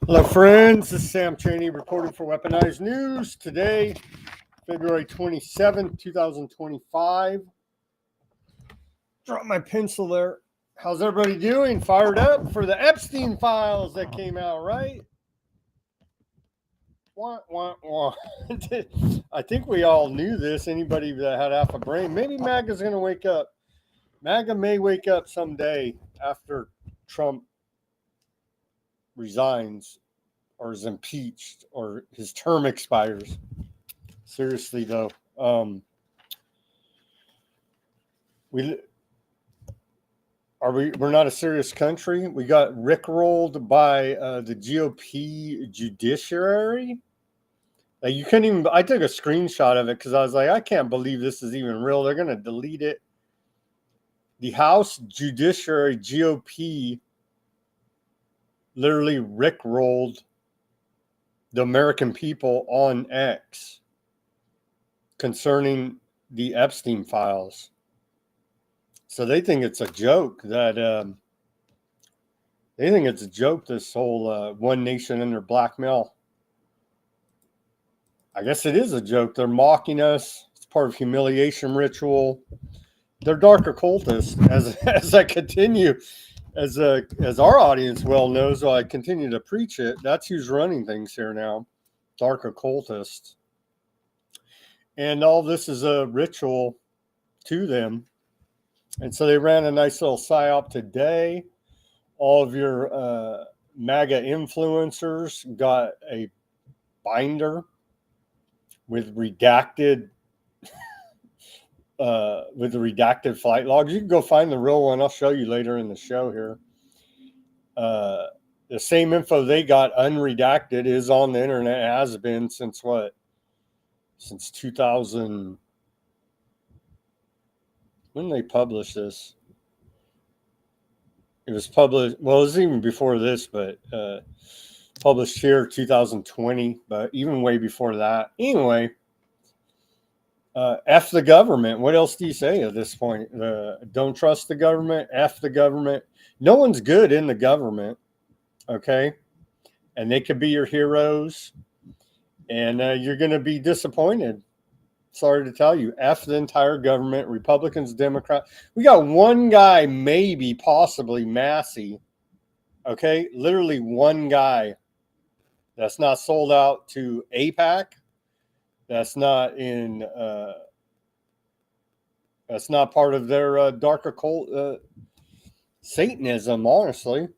Hello, friends. This is Sam Chaney reporting for Weaponized News. Today, February 27th, 2025. Drop my pencil there. How's everybody doing? Fired up for the Epstein files that came out, right? Wah, wah, wah. I think we all knew this. Anybody that had half a brain. Maybe MAGA's going to wake up. MAGA may wake up someday after Trump resigns or is impeached or his term expires. Seriously though, we're not a serious country. We got rickrolled by the GOP judiciary. Like you couldn't even. I took a screenshot of it because I was like, I can't believe this is even real. They're gonna delete it. The House Judiciary GOP literally rickrolled the American people on X concerning the Epstein files. So they think it's a joke that this whole one nation under blackmail. I guess it is a joke. They're mocking us. It's part of humiliation ritual. They're dark occultists. As I continue, as our audience well knows, I continue to preach it. That's who's running things here now. Dark occultists. And all this is a ritual to them. And so they ran a nice little Psyop today. All of your MAGA influencers got a binder with redacted flight logs. You can go find the real one. I'll show you later in the show here. The same info they got unredacted is on the internet. It has been since what? Since 2000. When they published this, it was published. Well, it was even before this, but published here 2020. But even way before that. Anyway, F the government. What else do you say at this point? Don't trust the government. F the government. No one's good in the government. Okay, and they could be your heroes, and you're going to be disappointed. Sorry to tell you, F the entire government, Republicans, Democrats. We got one guy, maybe, possibly, Massey. Okay, literally one guy that's not sold out to AIPAC. That's not in. That's not part of their dark occult Satanism. Honestly,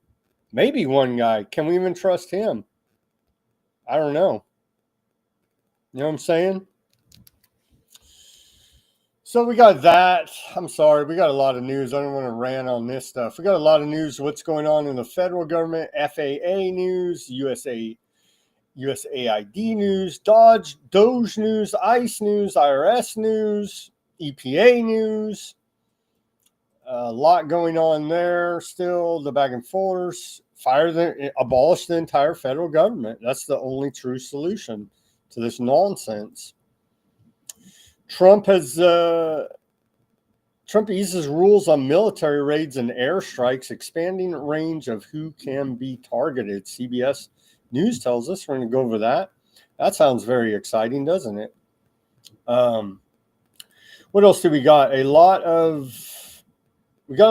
maybe one guy. Can we even trust him? I don't know. You know what I'm saying? So we got that. I'm sorry. We got a lot of news. I don't want to rant on this stuff. We got a lot of news. What's going on in the federal government, FAA news, USAID news, DOGE news, ICE news, IRS news, EPA news. A lot going on there still. The back and forth. Abolish the entire federal government. That's the only true solution to this nonsense. Trump eases rules on military raids and airstrikes, expanding range of who can be targeted. CBS News tells us. We're going to go over that. That sounds very exciting, doesn't it? What else do we got? We got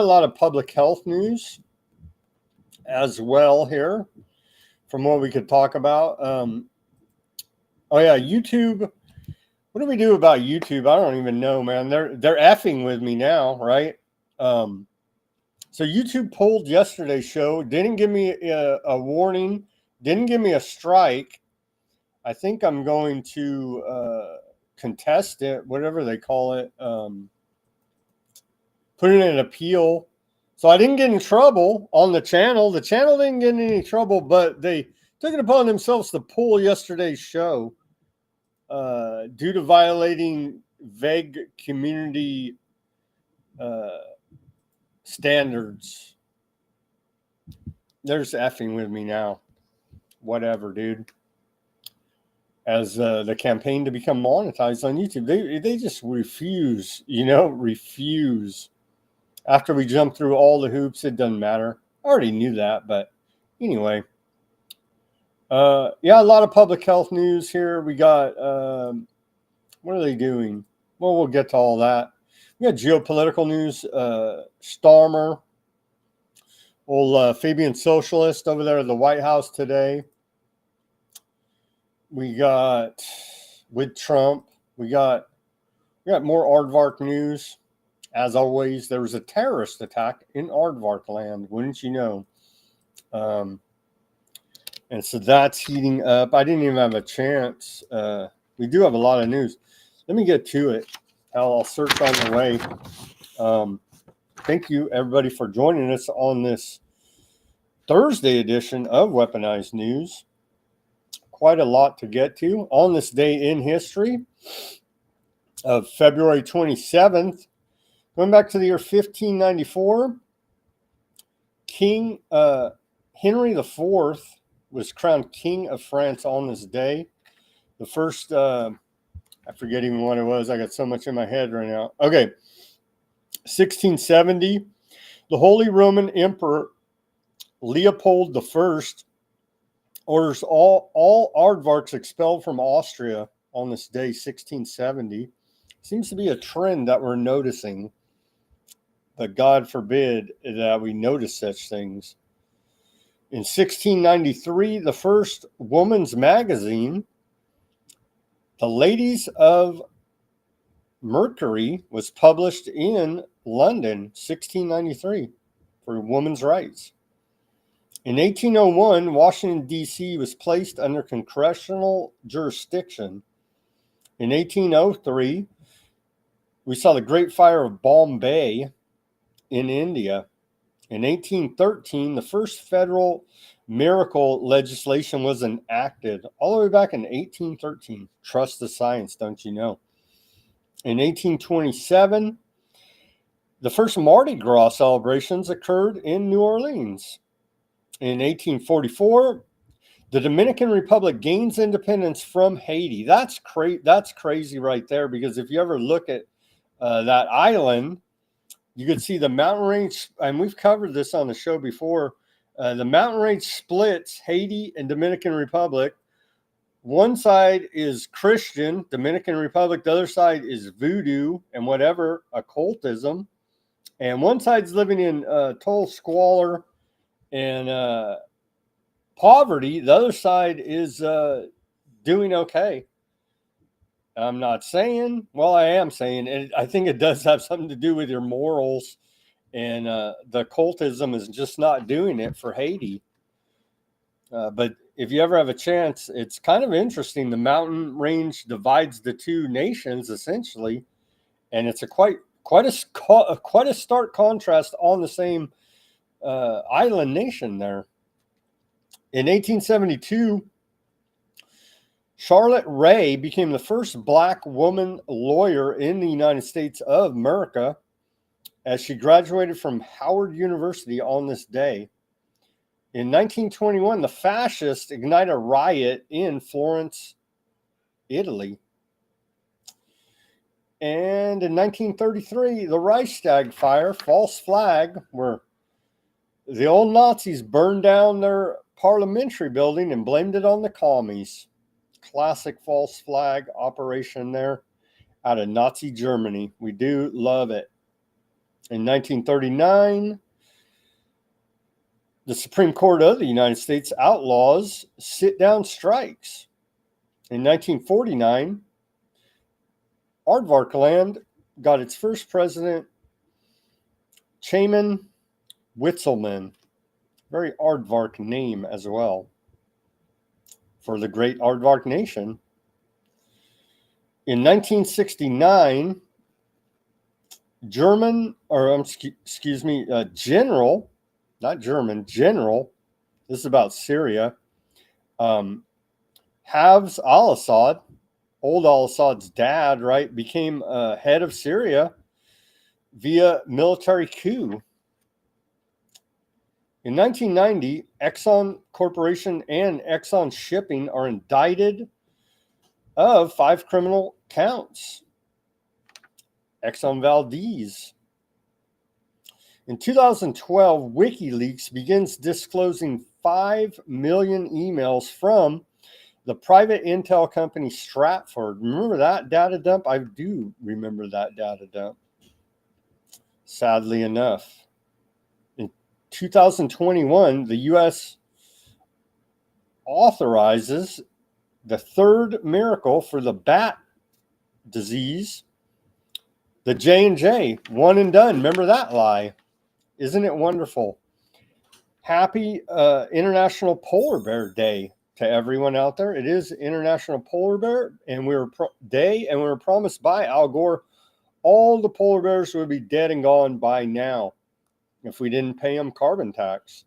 a lot of public health news as well here from what we could talk about. Oh yeah, YouTube. What do we do about YouTube? I don't even know, man. They're effing with me now, right? So YouTube pulled yesterday's show. Didn't give me a warning. Didn't give me a strike. I think I'm going to contest it, whatever they call it. Put in an appeal. So I didn't get in trouble on the channel. The channel didn't get in any trouble, but they took it upon themselves to pull yesterday's show due to violating vague community standards. They're just effing with me now. Whatever, dude. As the campaign to become monetized on YouTube, they just refuse, refuse. After we jump through all the hoops, it doesn't matter. I already knew that, but anyway. Yeah, a lot of public health news here. We got, what are they doing? Well, we'll get to all that. We got geopolitical news. Starmer, old Fabian socialist over there at the White House today. We got with Trump. We got more aardvark news. As always, there was a terrorist attack in aardvark land. Wouldn't you know? And so that's heating up. I didn't even have a chance. We do have a lot of news. Let me get to it. I'll search on the way. Thank you, everybody, for joining us on this Thursday edition of Weaponized News. Quite a lot to get to on this day in history of February 27th. Going back to the year 1594, King Henry IV was crowned King of France on this day. The first, I forget even what it was. I got so much in my head right now. Okay, 1670, the Holy Roman Emperor Leopold I orders all aardvarks expelled from Austria on this day, 1670. Seems to be a trend that we're noticing, but God forbid that we notice such things. In 1693, the first woman's magazine, The Ladies of Mercury, was published in London, 1693, for women's rights. In 1801, Washington, D.C. was placed under congressional jurisdiction. In 1803, we saw the Great Fire of Bombay in India. In 1813, the first federal miracle legislation was enacted, all the way back in 1813. Trust the science, don't you know? In 1827, the first Mardi Gras celebrations occurred in New Orleans. In 1844, the Dominican Republic gains independence from Haiti. That's crazy right there, because if you ever look at that island, you could see the mountain range, and we've covered this on the show before. The mountain range splits Haiti and Dominican Republic. One side is Christian, Dominican Republic. The other side is voodoo and whatever, occultism. And one side's living in total squalor and poverty. The other side is doing okay. I'm not saying, well, I am saying, and I think it does have something to do with your morals, and the occultism is just not doing it for Haiti. But if you ever have a chance, it's kind of interesting. The mountain range divides the two nations essentially, and it's quite a stark contrast on the same island nation there. In 1872, Charlotte Ray became the first Black woman lawyer in the United States of America, as she graduated from Howard University on this day. In 1921, the fascists ignite a riot in Florence, Italy. And in 1933, the Reichstag fire, false flag, where the old Nazis burned down their parliamentary building and blamed it on the commies. Classic false flag operation there out of Nazi Germany. We do love it. In 1939, the Supreme Court of the United States outlaws sit-down strikes. In 1949, aardvark land got its first president, Chaman Witzelman. Very aardvark name as well for the great aardvark nation. In 1969, General, not German, General, this is about Syria, Hafez al-Assad, old al-Assad's dad, right, became head of Syria via military coup. In 1990, Exxon Corporation and Exxon Shipping are indicted of 5 criminal counts. Exxon Valdez. In 2012, WikiLeaks begins disclosing 5 million emails from the private intel company Stratford. Remember that data dump? I do remember that data dump. Sadly enough, in 2021, the U.S. authorizes the third miracle for the bat disease, the J&J, one and done. Remember that lie? Isn't it wonderful? Happy International Polar Bear Day to everyone out there. It is International Polar Bear, and we were promised by Al Gore all the polar bears would be dead and gone by now if we didn't pay them carbon tax.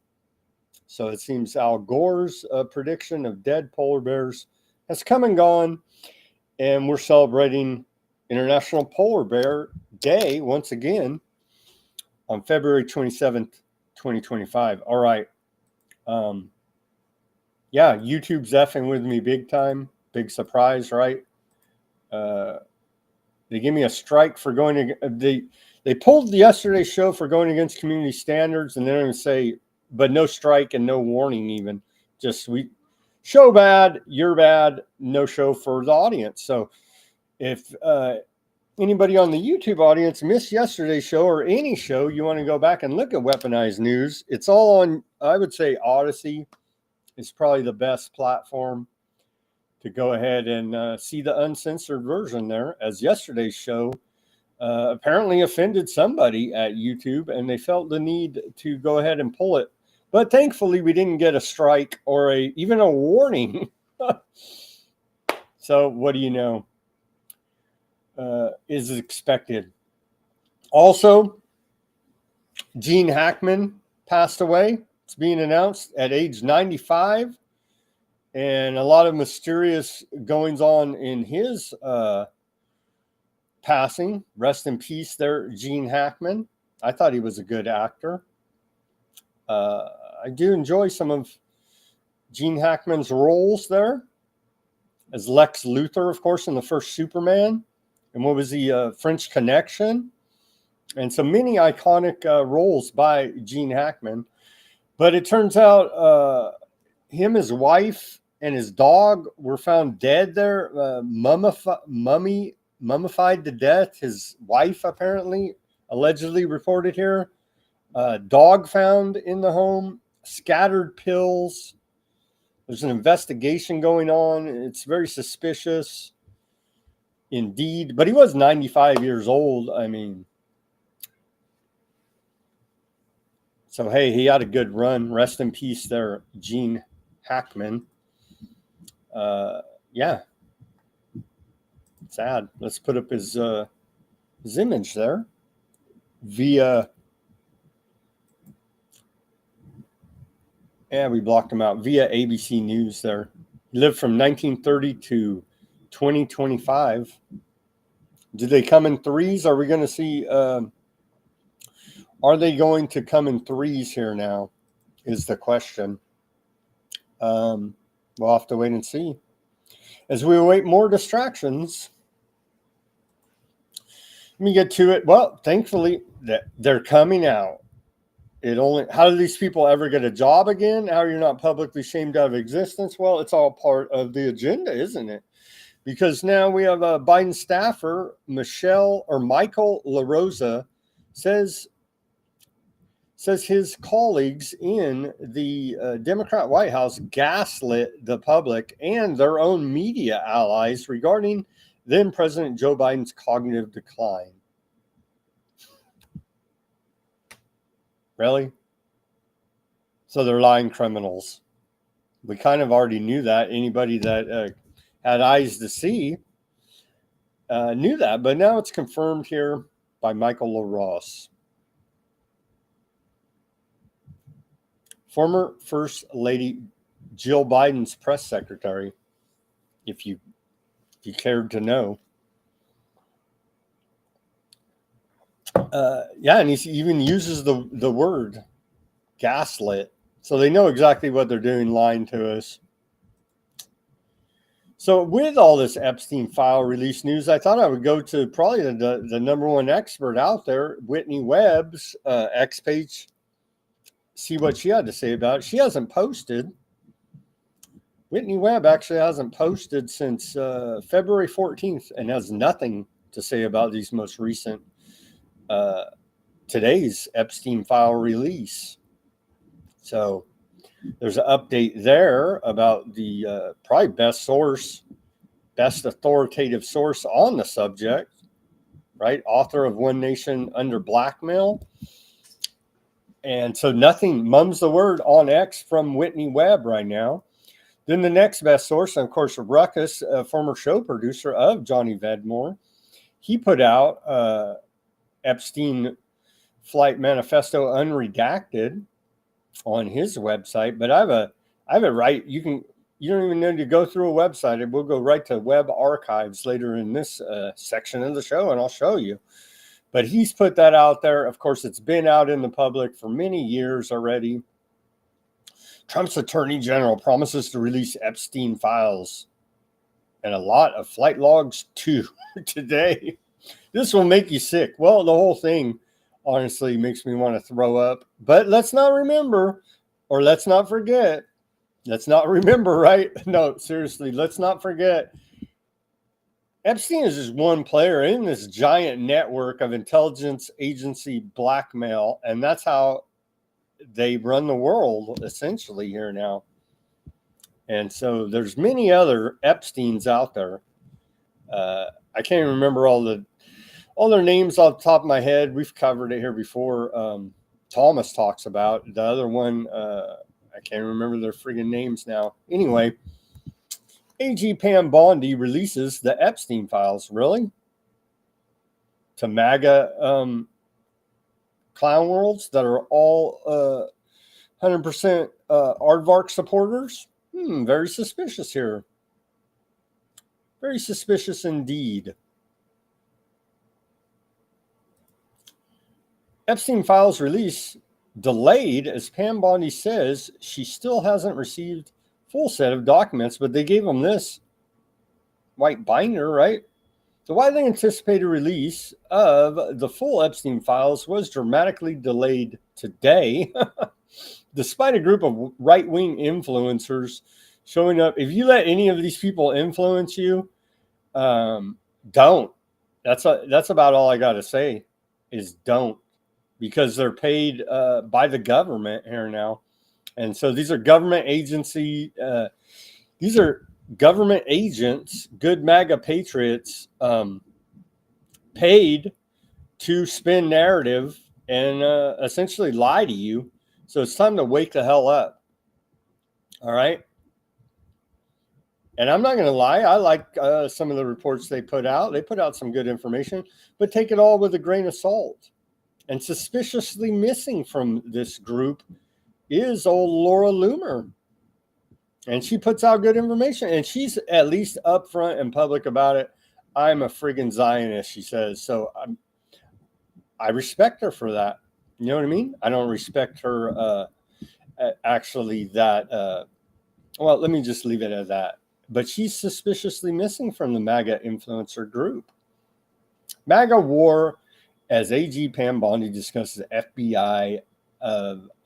So it seems Al Gore's prediction of dead polar bears has come and gone, and we're celebrating International Polar Bear Day once again on February 27th, 2025. All right. Yeah, YouTube's effing with me big time. Big surprise, right? They give me a strike for going to, they pulled yesterday's show for going against community standards, and they're going to say, but no strike and no warning even. Just we show bad, you're bad, no show for the audience. So if anybody on the YouTube audience missed yesterday's show or any show, you want to go back and look at Weaponized News. It's all on, I would say Odyssey is probably the best platform to go ahead and see the uncensored version there, as yesterday's show apparently offended somebody at YouTube, and they felt the need to go ahead and pull it. But thankfully, we didn't get a strike or even a warning. So what do you know? Is expected. Also, Gene Hackman passed away. It's being announced at age 95. And a lot of mysterious goings on in his passing. Rest in peace there, Gene Hackman. I thought he was a good actor. I do enjoy some of Gene Hackman's roles there. As Lex Luthor, of course, in the first Superman. And what was the French Connection? And so many iconic roles by Gene Hackman. But it turns out him, his wife, and his dog were found dead there, mummified to death. His wife apparently, allegedly reported here. Dog found in the home, scattered pills. There's an investigation going on. It's very suspicious indeed. But he was 95 years old. I mean, so hey, he had a good run. Rest in peace there, Gene Hackman. Yeah, sad. Let's put up his image there via. Yeah, we blocked him out via ABC News there. He lived from 1930 to 2025. Did they come in threes? Are we going to see? Are they going to come in threes here now? Is the question. We'll have to wait and see. As we await more distractions, let me get to it. Well, thankfully, they're coming out. How do these people ever get a job again? How are you not publicly shamed out of existence? Well, it's all part of the agenda, isn't it? Because now we have a Biden staffer, Michael LaRosa, says his colleagues in the Democrat White House gaslit the public and their own media allies regarding then President Joe Biden's cognitive decline. Really? So they're lying criminals. We kind of already knew that. Anybody that had eyes to see knew that. But now it's confirmed here by Michael LaRosa. Former First Lady Jill Biden's press secretary, if you cared to know. Yeah, and he even uses the word gaslit. So they know exactly what they're doing, lying to us. So with all this Epstein file release news, I thought I would go to probably the number one expert out there, Whitney Webb's X page see what she had to say about it. She hasn't posted. Whitney Webb actually hasn't posted since February 14th and has nothing to say about these most recent today's Epstein file release. So there's an update there about the probably best authoritative source on the subject, right? Author of One Nation Under Blackmail. And so nothing, mum's the word on X from Whitney Webb right now. Then the next best source, and of course, Ruckus, a former show producer of Johnny Vedmore, he put out Epstein Flight Manifesto Unredacted on his website. But I have it right. You don't even need to go through a website. It will go right to web archives later in this section of the show, and I'll show you. But he's put that out there. Of course, it's been out in the public for many years already. Trump's attorney general promises to release Epstein files and a lot of flight logs too today. This will make you sick. Well, the whole thing honestly makes me want to throw up. But let's not forget. Let's not remember, right? No, seriously, let's not forget. Epstein is just one player in this giant network of intelligence agency blackmail, and that's how they run the world essentially here now. And so there's many other Epsteins out there. I can't remember all their names off the top of my head. We've covered it here before. Thomas talks about the other one. I can't remember their friggin' names now. Anyway, AG Pam Bondi releases the Epstein files. Really? To MAGA clown worlds that are all 100% Aardvark supporters? Very suspicious here. Very suspicious indeed. Epstein files release delayed as Pam Bondi says she still hasn't received full set of documents, but they gave them this white binder, right? The widely anticipated release of the full Epstein files was dramatically delayed today, despite a group of right-wing influencers showing up. If you let any of these people influence you, don't. That's about all I got to say is don't, because they're paid by the government here now. And so these are government agency, these are government agents, good MAGA patriots, paid to spin narrative and essentially lie to you. So it's time to wake the hell up. All right. And I'm not going to lie. I like some of the reports they put out. They put out some good information, but take it all with a grain of salt. And suspiciously missing from this group is old Laura Loomer. And she puts out good information, and she's at least upfront and public about it. I'm a friggin' Zionist, she says. So I respect her for that. You know what I mean? I don't respect her actually that. Well, let me just leave it at that. But she's suspiciously missing from the MAGA influencer group. MAGA war, as AG Pam Bondi discusses, FBI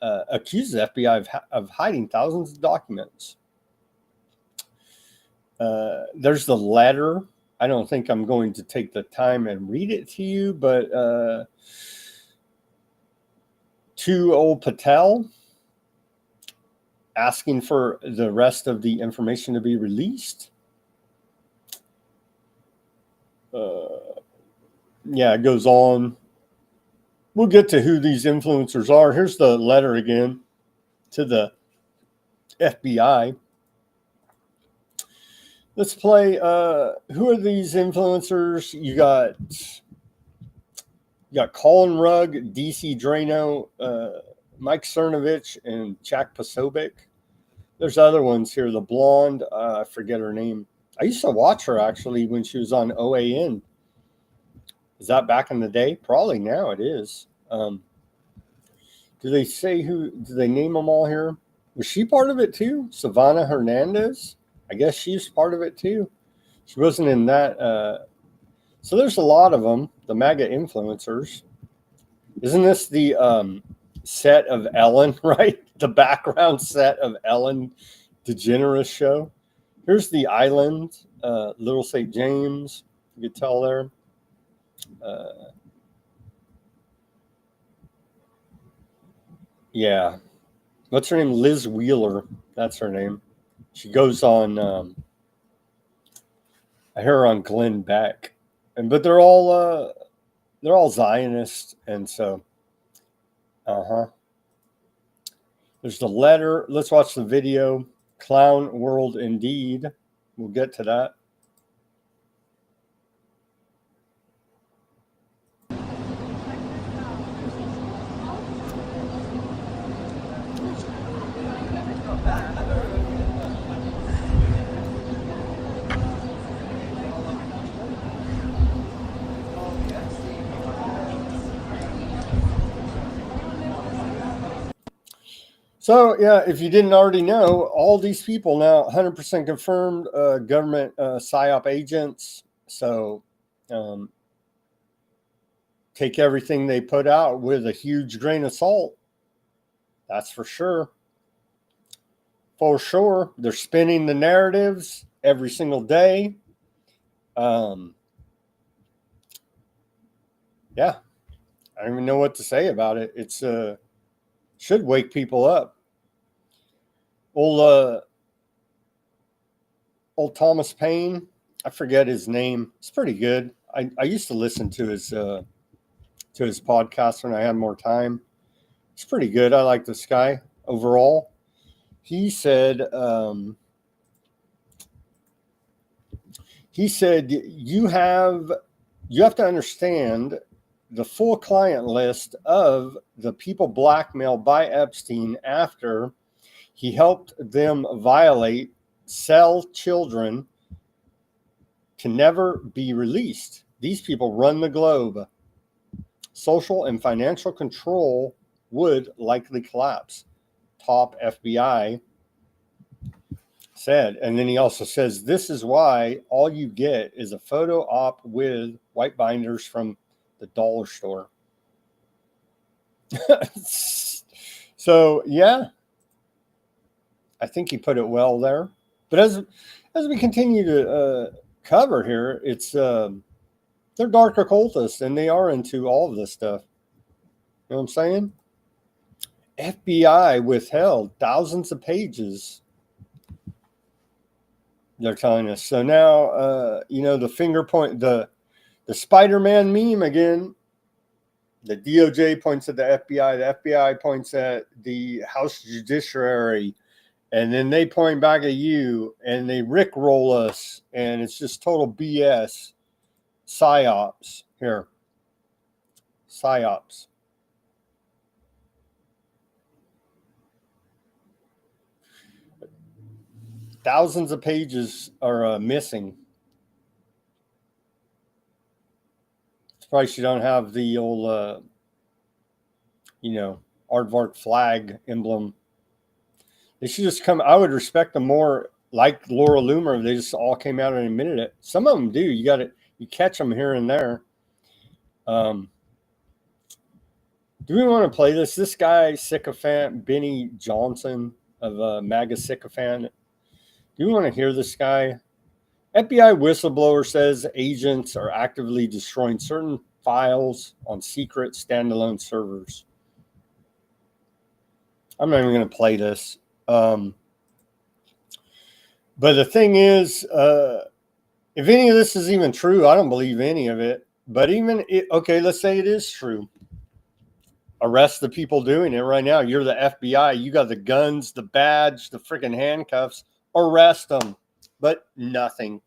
accuses FBI of hiding thousands of documents. There's the letter. I don't think I'm going to take the time and read it to you, but to old Patel asking for the rest of the information to be released. Yeah, it goes on. We'll get to who these influencers are. Here's the letter again to the FBI. Let's play. Who are these influencers? You got Colin Rugg, DC Drano, Mike Cernovich, and Jack Posobiec. There's other ones here. The blonde, I forget her name. I used to watch her actually when she was on OAN. Is that back in the day? Probably now it is. Do they say who? Do they name them all here? Was she part of it too? Savannah Hernandez? I guess she's part of it too. She wasn't in that. So there's a lot of them, the MAGA influencers. Isn't this the set of Ellen, right? The background set of Ellen DeGeneres show. Here's the island, Little St. James. You can tell there. Yeah. What's her name? Liz Wheeler. That's her name. She goes on, I hear her on Glenn Beck. But they're all Zionists. And so, there's the letter. Let's watch the video. Clown world indeed. We'll get to that. So, yeah, if you didn't already know, all these people now 100% confirmed government Psyop agents. So take everything they put out with a huge grain of salt. That's for sure. For sure. They're spinning the narratives every single day. Yeah. I don't even know what to say about it. It's should wake people up. Old Thomas Paine, I forget his name. It's pretty good. I used to listen to his podcast when I had more time. It's pretty good. I like this guy overall. He said you have to understand the full client list of the people blackmailed by Epstein after he helped them sell children to never be released. These people run the globe. Social and financial control would likely collapse. Top FBI said. And then he also says, this is why all you get is a photo op with white binders from the dollar store. So, yeah, I think he put it well there. But as we continue to cover here, it's they're dark occultists, and they are into all of this stuff. You know what I'm saying? FBI withheld thousands of pages. They're telling us. So now, the finger point, the Spider-Man meme again. The DOJ points at the FBI. The FBI points at the House Judiciary. And then they point back at you, and they rickroll us. And it's just total BS. Psyops here. Psyops. Thousands of pages are missing. Surprised you don't have the old, aardvark flag emblem. They should just come. I would respect them more, like Laura Loomer. They just all came out and admitted it. Some of them do. You catch them here and there. Do we want to play this? This guy, sycophant, Benny Johnson of MAGA sycophant. Do you want to hear this guy? FBI whistleblower says agents are actively destroying certain files on secret standalone servers. I'm not even going to play this. But the thing is, if any of this is even true, I don't believe any of it. But okay, let's say it is true. Arrest the people doing it right now. You're the FBI. You got the guns, the badge, the freaking handcuffs. Arrest them. But nothing.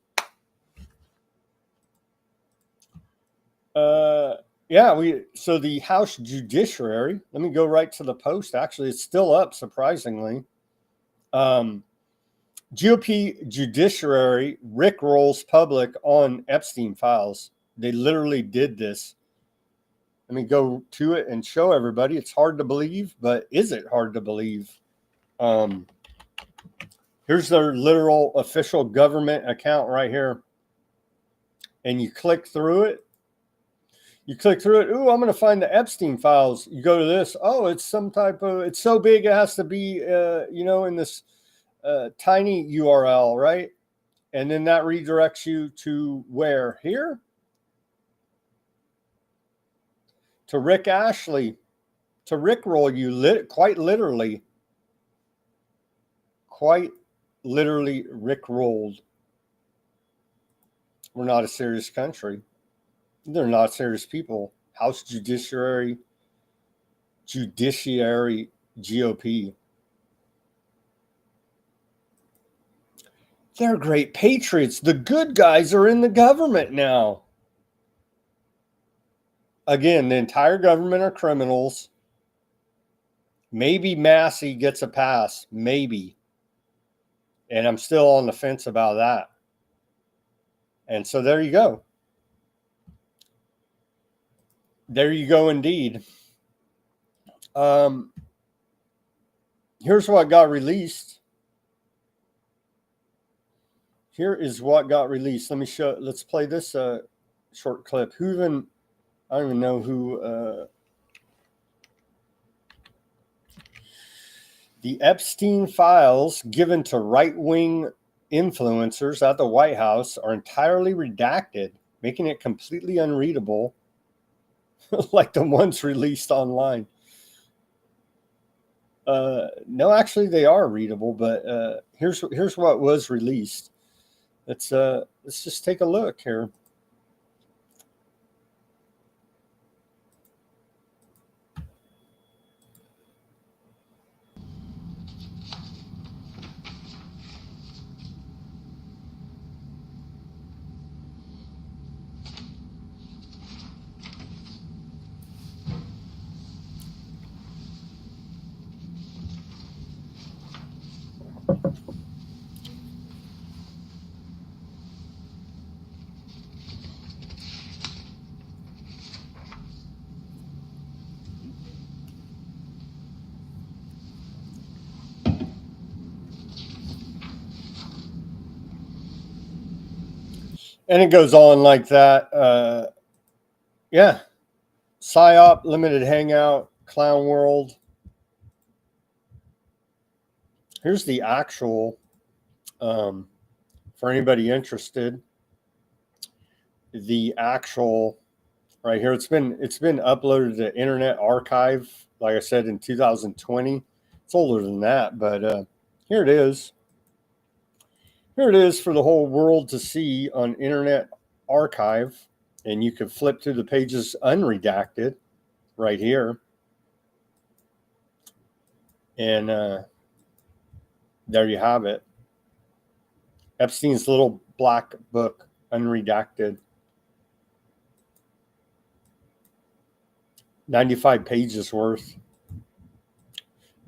So the House Judiciary, let me go right to the post. Actually, it's still up, surprisingly. GOP Judiciary rickrolls public on Epstein files. They literally did this. Let me go to it and show everybody. It's hard to believe, but is it hard to believe? Here's their literal official government account right here. And you click through it. You click through it. Ooh, I'm going to find the Epstein files. You go to this. Oh, it's some type of, it's so big it has to be, in this tiny URL, right? And then that redirects you to where? Here? To Rick Ashley. To Rickroll you quite literally. Quite literally Rickrolled. We're not a serious country. They're not serious people. House Judiciary GOP. They're great patriots. The good guys are in the government now. Again, the entire government are criminals. Maybe Massey gets a pass. Maybe. And I'm still on the fence about that. And so there you go. There you go indeed. Here's what got released. Here is what got released. Let's play this short clip. I don't even know who. The Epstein files given to right-wing influencers at the White House are entirely redacted, making it completely unreadable, like the ones released online. No, actually, they are readable, but here's what was released. Let's just take a look here. And it goes on like that. Yeah. Psyop, limited hangout, clown world. Here's the actual, for anybody interested, the actual right here. It's been uploaded to Internet Archive, like I said, in 2020. It's older than that, but here it is. Here it is for the whole world to see on Internet Archive. And you can flip through the pages unredacted right here. And there you have it. Epstein's little black book, unredacted. 95 pages worth.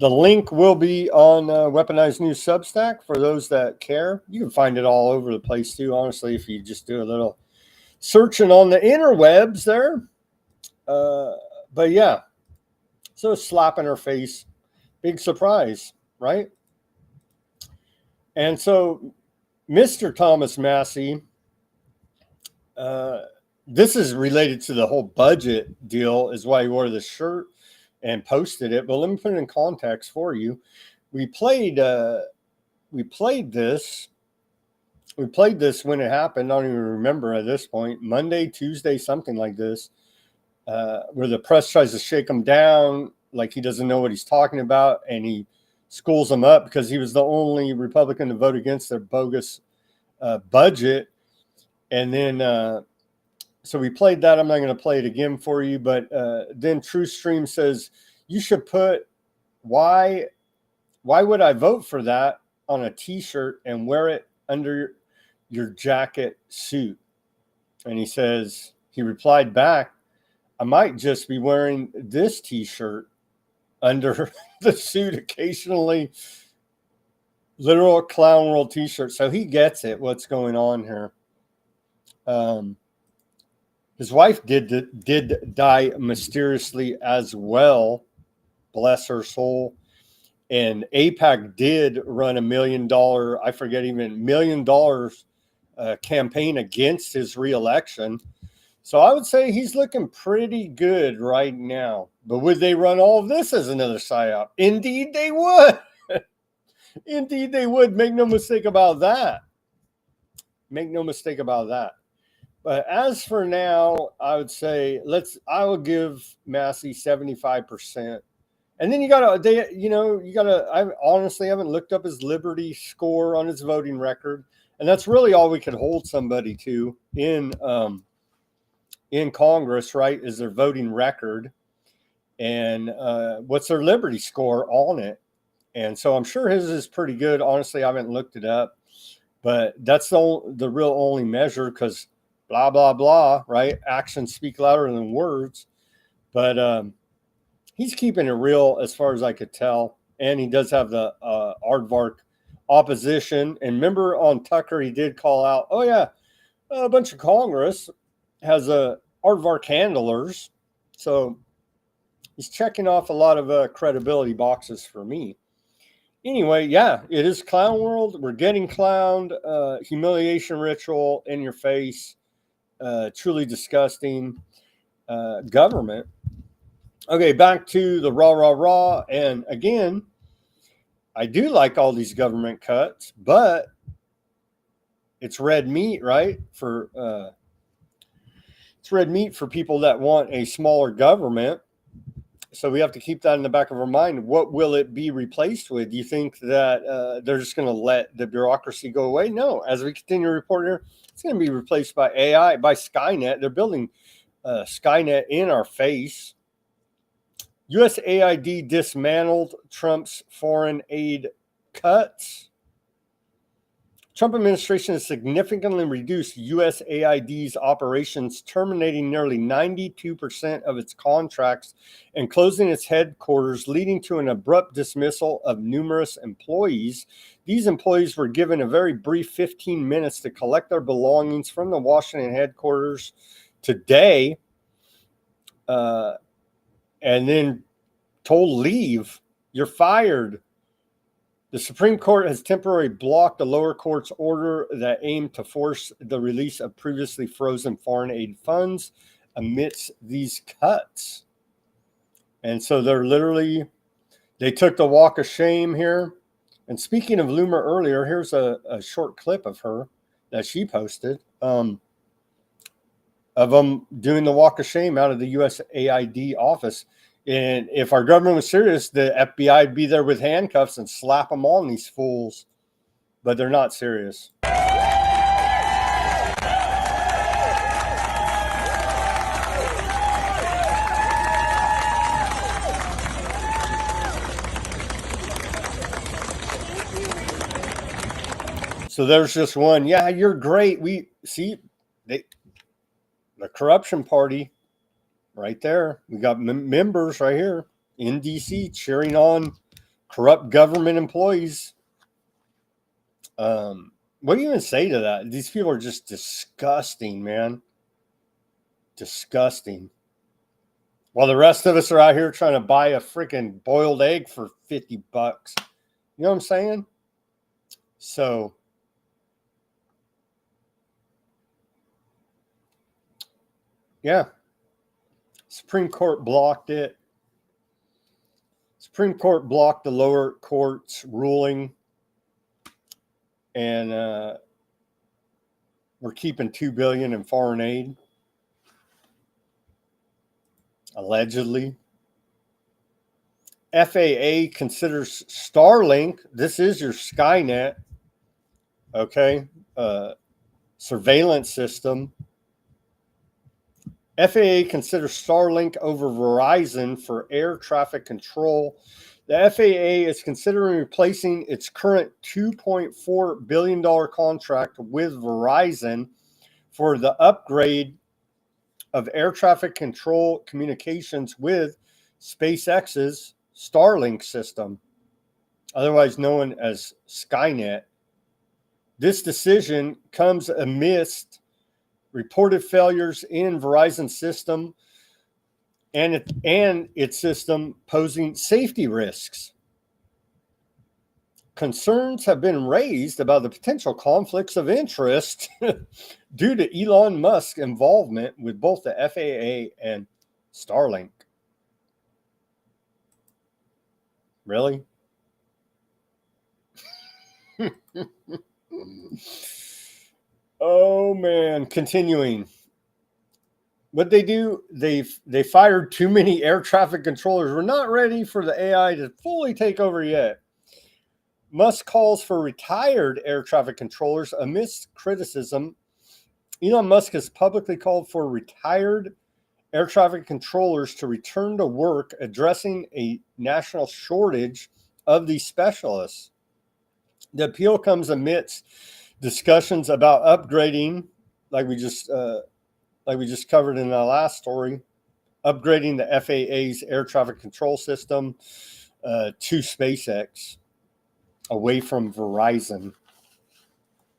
The link will be on Weaponized News Substack for those that care. You can find it all over the place too, honestly, if you just do a little searching on the interwebs there. But yeah, so slap in her face. Big surprise, right? And so Mr. Thomas Massey, this is related to the whole budget deal, is why he wore this shirt and posted it. But let me put it in context for you. We played this when it happened. I don't even remember at this point. Monday, Tuesday, something like this, where the press tries to shake him down like he doesn't know what he's talking about, and he schools him up because he was the only Republican to vote against their bogus budget. And then so we played that. I'm not going to play it again for you, but then TrueStream says you should put why would I vote for that on a t-shirt and wear it under your jacket suit? And he replied back, I might just be wearing this t-shirt under the suit occasionally. Literal clown world t-shirt. So he gets it, what's going on here. His wife did die mysteriously as well. Bless her soul. And AIPAC did run $1 million, I forget even $1 million campaign against his reelection. So I would say he's looking pretty good right now. But would they run all of this as another psyop? Indeed they would. Indeed they would. Make no mistake about that. Make no mistake about that. But as for now, I would say I will give Massey 75%. And then I honestly haven't looked up his Liberty score on his voting record. And that's really all we could hold somebody to in Congress, right, is their voting record and what's their Liberty score on it. And so I'm sure his is pretty good. Honestly, I haven't looked it up, but that's the real only measure, because blah, blah, blah, right? Actions speak louder than words. But he's keeping it real as far as I could tell. And he does have the aardvark opposition. And remember on Tucker, he did call out, oh, yeah, a bunch of Congress has aardvark handlers. So he's checking off a lot of credibility boxes for me. Anyway, yeah, it is clown world. We're getting clowned. Humiliation ritual in your face. Truly disgusting government. Okay, back to the rah. And again, I do like all these government cuts, but it's red meat, right? It's red meat for people that want a smaller government. So we have to keep that in the back of our mind. What will it be replaced with? Do you think that they're just going to let the bureaucracy go away? No. As we continue to report here, it's going to be replaced by AI, by Skynet. They're building Skynet in our face. USAID dismantled Trump's foreign aid cuts. Trump administration has significantly reduced USAID's operations, terminating nearly 92% of its contracts and closing its headquarters, leading to an abrupt dismissal of numerous employees. These employees were given a very brief 15 minutes to collect their belongings from the Washington headquarters today, and then told leave. You're fired. The Supreme Court has temporarily blocked the lower court's order that aimed to force the release of previously frozen foreign aid funds amidst these cuts. And so they took the walk of shame here. And speaking of Loomer earlier, here's a short clip of her that she posted of them doing the walk of shame out of the USAID office. And if our government was serious, the FBI would be there with handcuffs and slap them on these fools. But they're not serious. So there's just one. Yeah, you're great. We see the corruption party. Right there. We got members right here in DC cheering on corrupt government employees. What do you even say to that? These people are just disgusting, man. Disgusting. While the rest of us are out here trying to buy a freaking boiled egg for $50. You know what I'm saying? So, yeah. Supreme Court blocked it. Supreme Court blocked the lower court's ruling. And we're keeping $2 billion in foreign aid. Allegedly. FAA considers Starlink. This is your Skynet. Okay. Surveillance system. FAA considers Starlink over Verizon for air traffic control. The FAA is considering replacing its current $2.4 billion contract with Verizon for the upgrade of air traffic control communications with SpaceX's Starlink system, otherwise known as Skynet. This decision comes amidst reported failures in Verizon's system and its system posing safety risks. concerns have been raised about the potential conflicts of interest due to Elon Musk's involvement with both the FAA and Starlink. Really? Oh man, continuing. What they do, they fired too many air traffic controllers. We're not ready for the AI to fully take over yet. Musk calls for retired air traffic controllers amidst criticism. Elon Musk has publicly called for retired air traffic controllers to return to work, addressing a national shortage of these specialists. The appeal comes amidst discussions about upgrading, like we just covered in the last story, upgrading the FAA's air traffic control system to SpaceX, away from Verizon,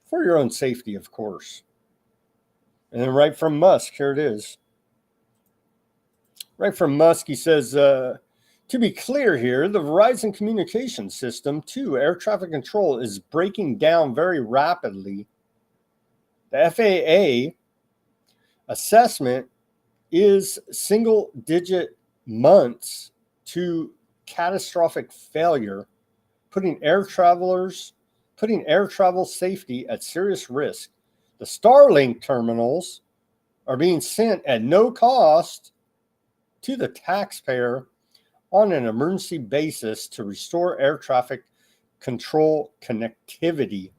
for your own safety, of course. And then right from Musk, here it is. Right from Musk, he says, to be clear here, the Verizon communication system to air traffic control is breaking down very rapidly. The FAA assessment is single-digit months to catastrophic failure, putting air travel safety at serious risk. The Starlink terminals are being sent at no cost to the taxpayer on an emergency basis to restore air traffic control connectivity.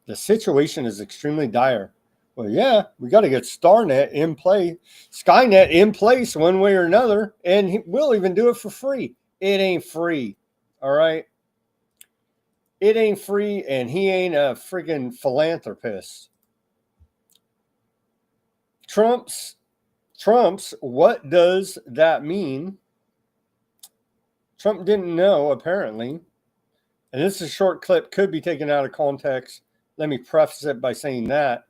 The situation is extremely dire. Well, yeah, we got to get Skynet in place one way or another, and we'll even do it for free. It ain't free, all right? It ain't free, and he ain't a freaking philanthropist. Trump's, what does that mean? Trump didn't know, apparently. And this is a short clip, could be taken out of context. Let me preface it by saying that.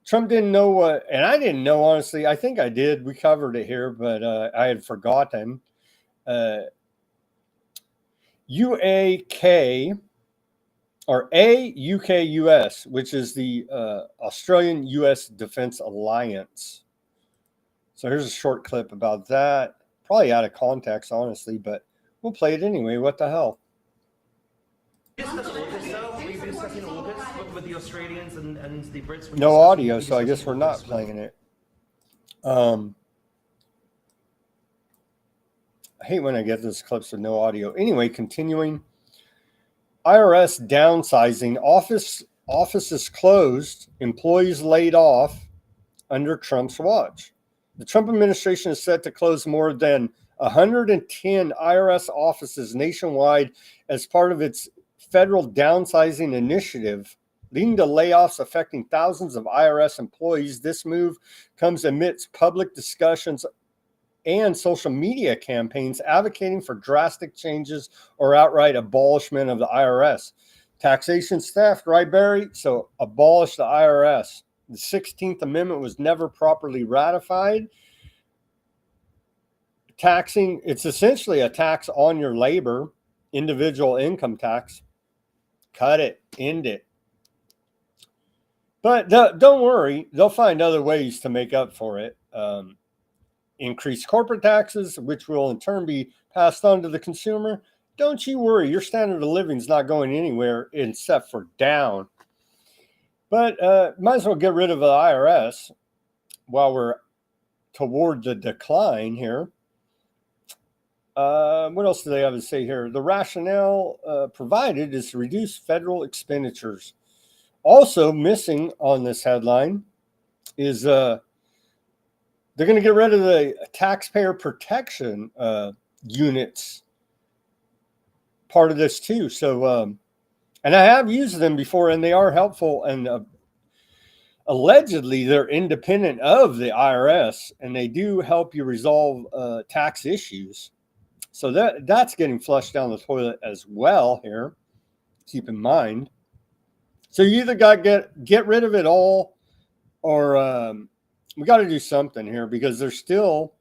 Trump didn't know what, and I didn't know, honestly. I think I did. We covered it here, but I had forgotten. UAK, or AUKUS, which is the Australian-US Defense Alliance. So here's a short clip about that. Probably out of context, honestly, but we'll play it anyway. What the hell? We've been discussing AUKUS with the Australians and the Brits. No audio, so I guess we're not playing it. I hate when I get those clips with no audio. Anyway, continuing. IRS downsizing. Offices closed. Employees laid off under Trump's watch. The Trump administration is set to close more than 110 IRS offices nationwide as part of its federal downsizing initiative, leading to layoffs affecting thousands of IRS employees. This move comes amidst public discussions and social media campaigns advocating for drastic changes or outright abolishment of the IRS. Taxation's theft, right, Barry? So abolish the IRS. The 16th Amendment was never properly ratified. Taxing, it's essentially a tax on your labor, individual income tax. Cut it, end it. But don't worry, they'll find other ways to make up for it. Increase corporate taxes, which will in turn be passed on to the consumer. Don't you worry, your standard of living is not going anywhere except for down. But might as well get rid of the IRS while we're toward the decline here. What else do they have to say here? The rationale provided is to reduce federal expenditures. Also missing on this headline is they're going to get rid of the taxpayer protection units part of this too. So, and I have used them before, and they are helpful. And allegedly, they're independent of the IRS, and they do help you resolve tax issues. So that's getting flushed down the toilet as well here. Keep in mind. So you either got to get rid of it all, or we got to do something here, because there's still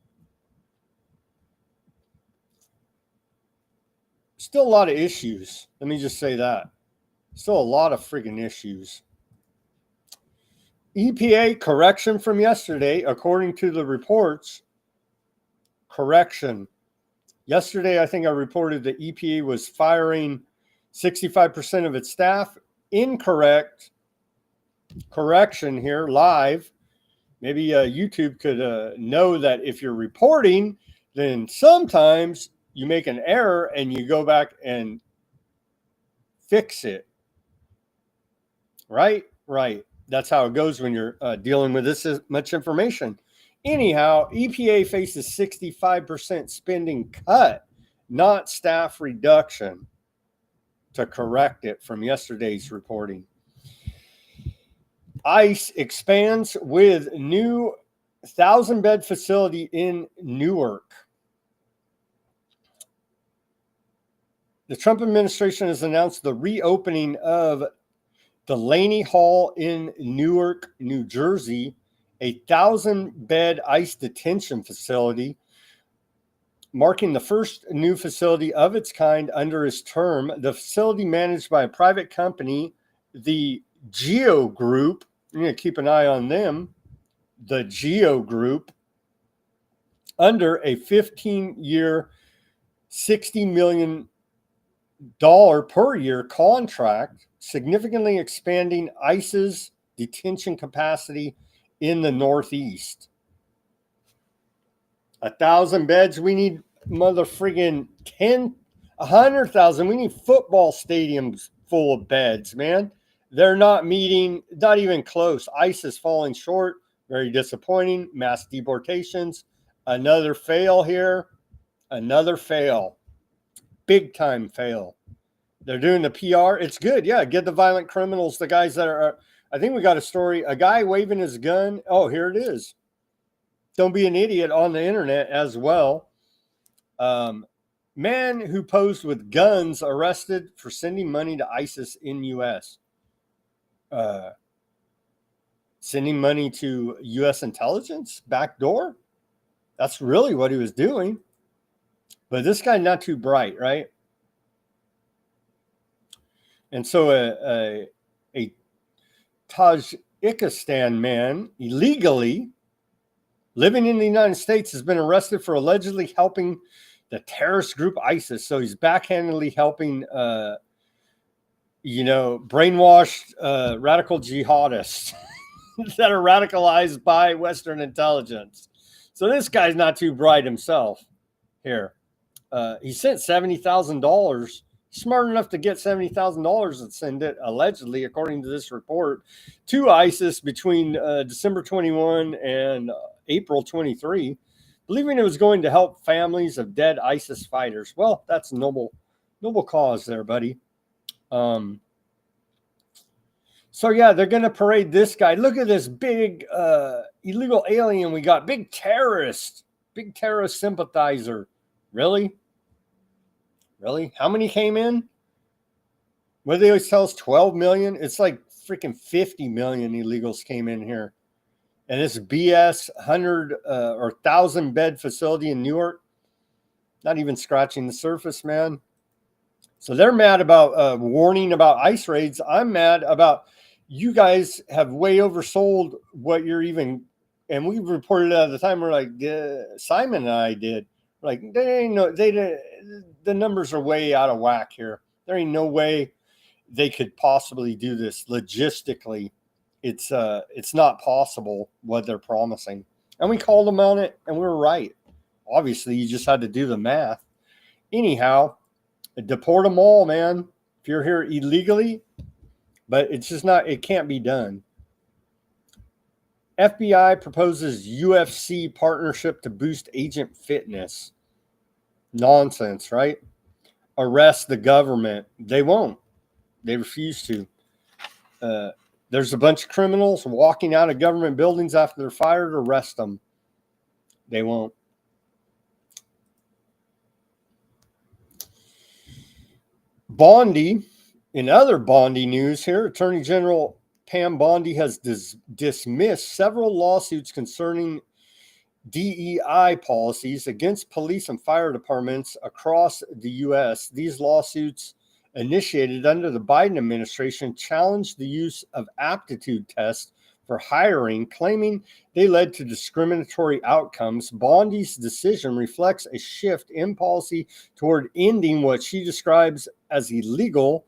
Still a lot of issues. Let me just say that. Still a lot of friggin' issues. EPA correction from yesterday, according to the reports. Correction. Yesterday, I think I reported that EPA was firing 65% of its staff. Incorrect. Correction here, live. Maybe YouTube could know that if you're reporting, then sometimes you make an error and you go back and fix it. Right? Right. That's how it goes when you're dealing with this much information. Anyhow, EPA faces 65% spending cut, not staff reduction, to correct it from yesterday's reporting. ICE expands with new 1,000-bed facility in Newark. The Trump administration has announced the reopening of Delaney Hall in Newark, New Jersey, a 1,000-bed ICE detention facility, marking the first new facility of its kind under his term. The facility, managed by a private company, the Geo Group. You're going to keep an eye on them. The Geo Group, under a 15-year, $60 million per year contract, significantly expanding ICE's detention capacity in the Northeast. 1,000 beds. We need mother friggin' 100,000. We need football stadiums full of beds, man. They're not meeting, not even close. ICE is falling short. Very disappointing. Mass deportations. Another fail here. Another fail. Big time fail. They're doing the PR. It's good. Yeah, get the violent criminals, the guys that are, I think we got a story. A guy waving his gun. Oh, here it is. Don't be an idiot on the internet as well. Man who posed with guns arrested for sending money to ISIS in U.S. Sending money to U.S. intelligence backdoor. That's really what he was doing. But this guy not too bright, right? And so a Tajikistan man illegally living in the United States has been arrested for allegedly helping the terrorist group ISIS. So he's backhandedly helping, brainwashed radical jihadists that are radicalized by Western intelligence. So this guy's not too bright himself here. He sent $70,000. Smart enough to get $70,000 and send it, allegedly, according to this report, to ISIS between December 21 and April 23, believing it was going to help families of dead ISIS fighters. Well, that's a noble cause there, buddy. So yeah, they're going to parade this guy. Look at this big illegal alien we got. Big terrorist sympathizer. Really? Really? How many came in? What do they always tell us? 12 million? It's like freaking 50 million illegals came in here. And this BS 100 or 1,000 bed facility in Newark, not even scratching the surface, man. So they're mad about warning about ICE raids. I'm mad about you guys have way oversold what you're even, and we reported at the time, we're like, Simon and I did. Like, the numbers are way out of whack here. There ain't no way they could possibly do this logistically. It's not possible what they're promising. And we called them on it, and we were right. Obviously, you just had to do the math. Anyhow, deport them all, man. If you're here illegally, but it's just not, it can't be done. FBI proposes UFC partnership to boost agent fitness. Nonsense, right? Arrest the government. They won't. They refuse to. There's a bunch of criminals walking out of government buildings after they're fired. Arrest them. They won't. Bondi, in other Bondi news here, Attorney General Pam Bondi has dismissed several lawsuits concerning DEI policies against police and fire departments across the U.S. These lawsuits, initiated under the Biden administration, challenged the use of aptitude tests for hiring, claiming they led to discriminatory outcomes. Bondi's decision reflects a shift in policy toward ending what she describes as illegal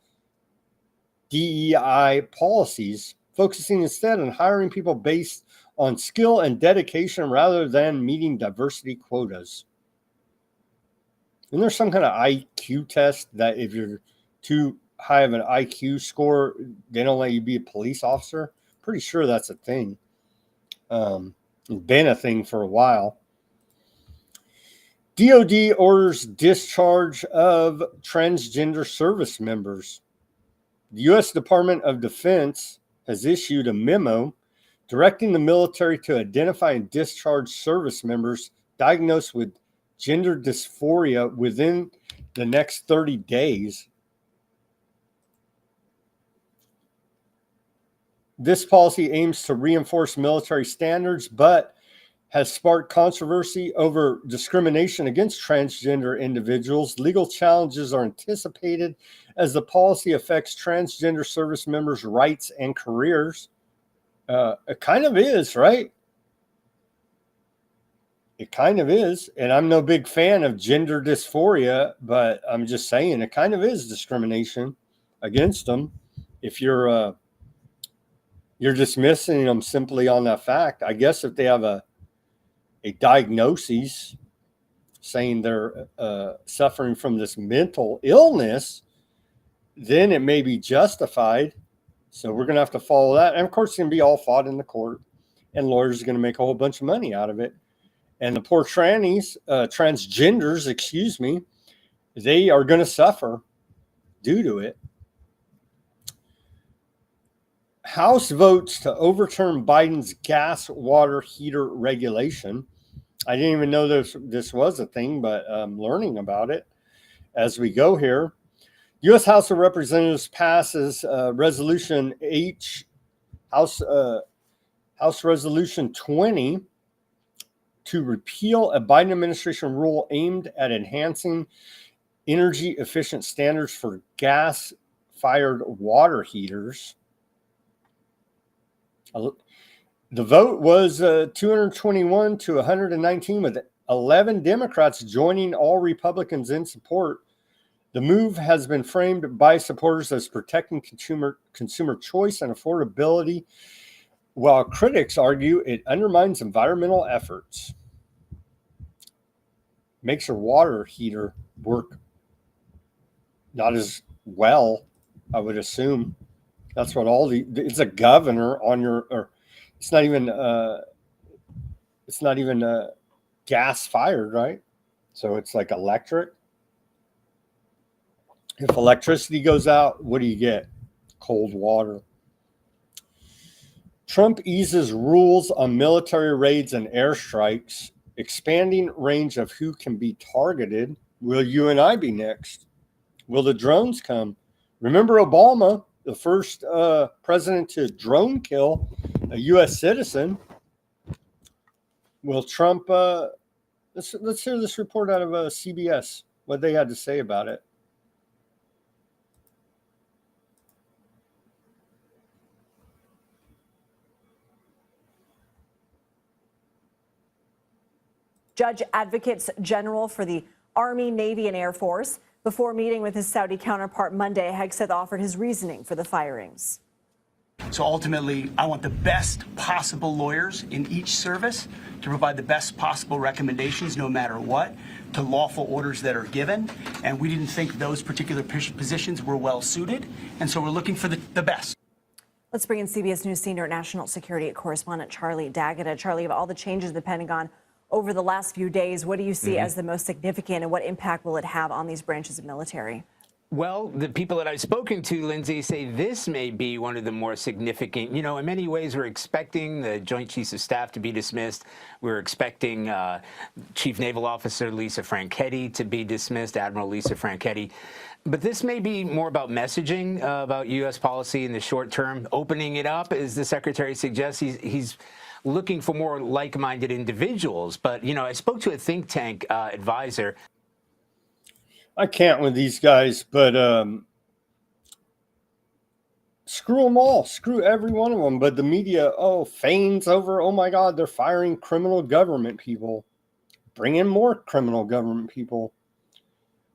DEI policies, focusing instead on hiring people based on skill and dedication rather than meeting diversity quotas. Isn't there some kind of IQ test that if you're too high of an IQ score, they don't let you be a police officer? Pretty sure that's a thing. It's been a thing for a while. DOD orders discharge of transgender service members. The U.S. Department of Defense has issued a memo directing the military to identify and discharge service members diagnosed with gender dysphoria within the next 30 days. This policy aims to reinforce military standards, but has sparked controversy over discrimination against transgender individuals. Legal challenges are anticipated as the policy affects transgender service members' rights and careers. It kind of is, right? It kind of is. And I'm no big fan of gender dysphoria, but I'm just saying it kind of is discrimination against them. If you're dismissing them simply on that fact. I guess if they have a diagnosis saying they're suffering from this mental illness, then it may be justified. So we're going to have to follow that. And of course, it's going to be all fought in the court, and lawyers are going to make a whole bunch of money out of it. And the poor transgenders, they are going to suffer due to it. House votes to overturn Biden's gas water heater regulation. I didn't even know this was a thing, but I'm learning about it as we go here. U.S. House of Representatives passes Resolution House Resolution 20 to repeal a Biden administration rule aimed at enhancing energy efficient standards for gas-fired water heaters. The vote was 221 to 119, with 11 Democrats joining all Republicans in support. The move has been framed by supporters as protecting consumer choice and affordability, while critics argue it undermines environmental efforts. Makes your water heater work not as well, I would assume. That's what it's a governor on your, or it's not even gas fired, right? So it's like electric. If electricity goes out, what do you get? Cold water. Trump eases rules on military raids and airstrikes, expanding range of who can be targeted. Will you and I be next? Will the drones come? Remember Obama, the first president to drone kill a U.S. citizen. Will Trump? Let's hear this report out of CBS, what they had to say about it. Judge Advocates General for the Army, Navy, and Air Force. Before meeting with his Saudi counterpart Monday, Hegseth offered his reasoning for the firings. So ultimately, I want the best possible lawyers in each service to provide the best possible recommendations, no matter what, to lawful orders that are given. And we didn't think those particular positions were well suited. And so we're looking for the best. Let's bring in CBS News senior national security correspondent Charlie D'Agata. Charlie, of all the changes in the Pentagon over the last few days, what do you see as the most significant, and what impact will it have on these branches of military? Well, the people that I've spoken to, Lindsay, say this may be one of the more significant. You know, in many ways, we're expecting the Joint Chiefs of Staff to be dismissed. We're expecting Chief Naval Officer Lisa Franchetti to be dismissed, Admiral Lisa Franchetti. But this may be more about messaging about U.S. policy in the short term, opening it up, as the Secretary suggests. He's looking for more like-minded individuals. But, you know, I spoke to a think tank advisor. I can't with these guys, but screw them all. Screw every one of them. But the media, feigns over, oh my God, they're firing criminal government people. Bring in more criminal government people.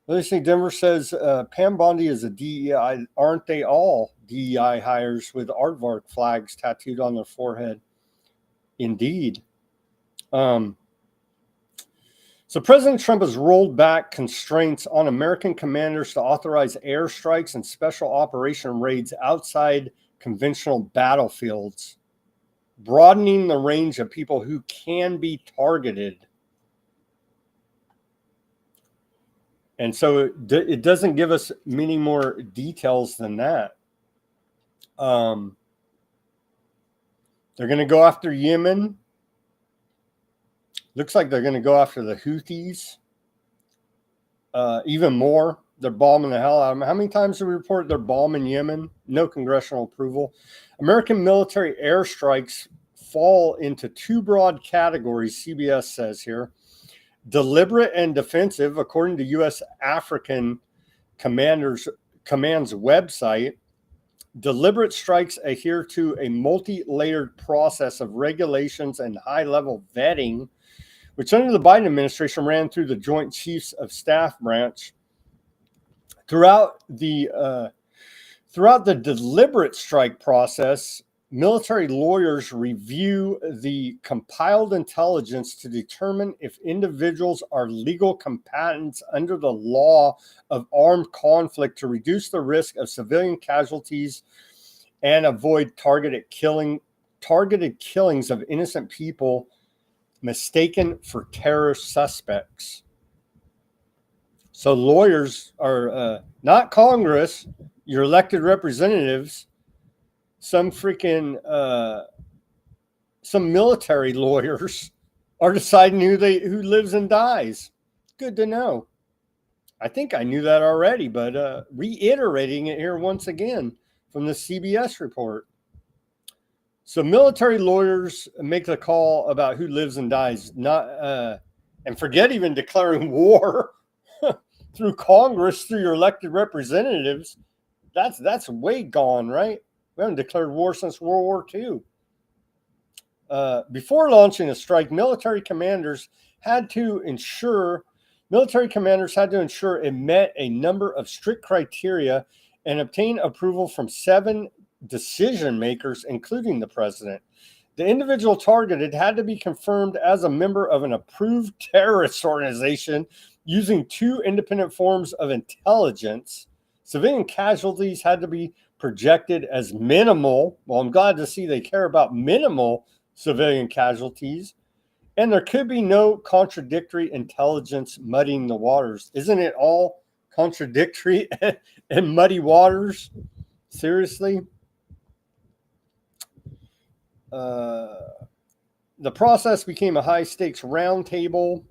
Let's see, Denver says Pam Bondi is a DEI. Aren't they all DEI hires with aardvark flags tattooed on their forehead? Indeed. So President Trump has rolled back constraints on American commanders to authorize airstrikes and special operation raids outside conventional battlefields, broadening the range of people who can be targeted. And so it doesn't give us many more details than that. They're going to go after Yemen. Looks like they're going to go after the Houthis. Even more. They're bombing the hell out of them. How many times do we report they're bombing Yemen? No congressional approval. American military airstrikes fall into two broad categories, CBS says here. Deliberate and defensive, according to U.S. African Command's website. Deliberate strikes adhere to a multi-layered process of regulations and high-level vetting, which under the Biden administration ran through the Joint Chiefs of Staff branch. Throughout the deliberate strike process, military lawyers review the compiled intelligence to determine if individuals are legal combatants under the law of armed conflict to reduce the risk of civilian casualties and avoid targeted killings of innocent people mistaken for terrorist suspects. So lawyers are not Congress, your elected representatives. Some military lawyers are deciding who lives and dies. Good to know. I think I knew that already, but reiterating it here once again from the CBS report. So military lawyers make the call about who lives and dies, not and forget even declaring war through Congress, through your elected representatives. That's way gone, right? We haven't declared war since World War II. Before launching a strike, military commanders had to ensure it met a number of strict criteria and obtain approval from 7 decision makers, including the president. The individual targeted had to be confirmed as a member of an approved terrorist organization using 2 independent forms of intelligence. Civilian casualties had to be projected as minimal. Well, I'm glad to see they care about minimal civilian casualties. And there could be no contradictory intelligence muddying the waters. Isn't it all contradictory and muddy waters? Seriously? The process became a high-stakes roundtable.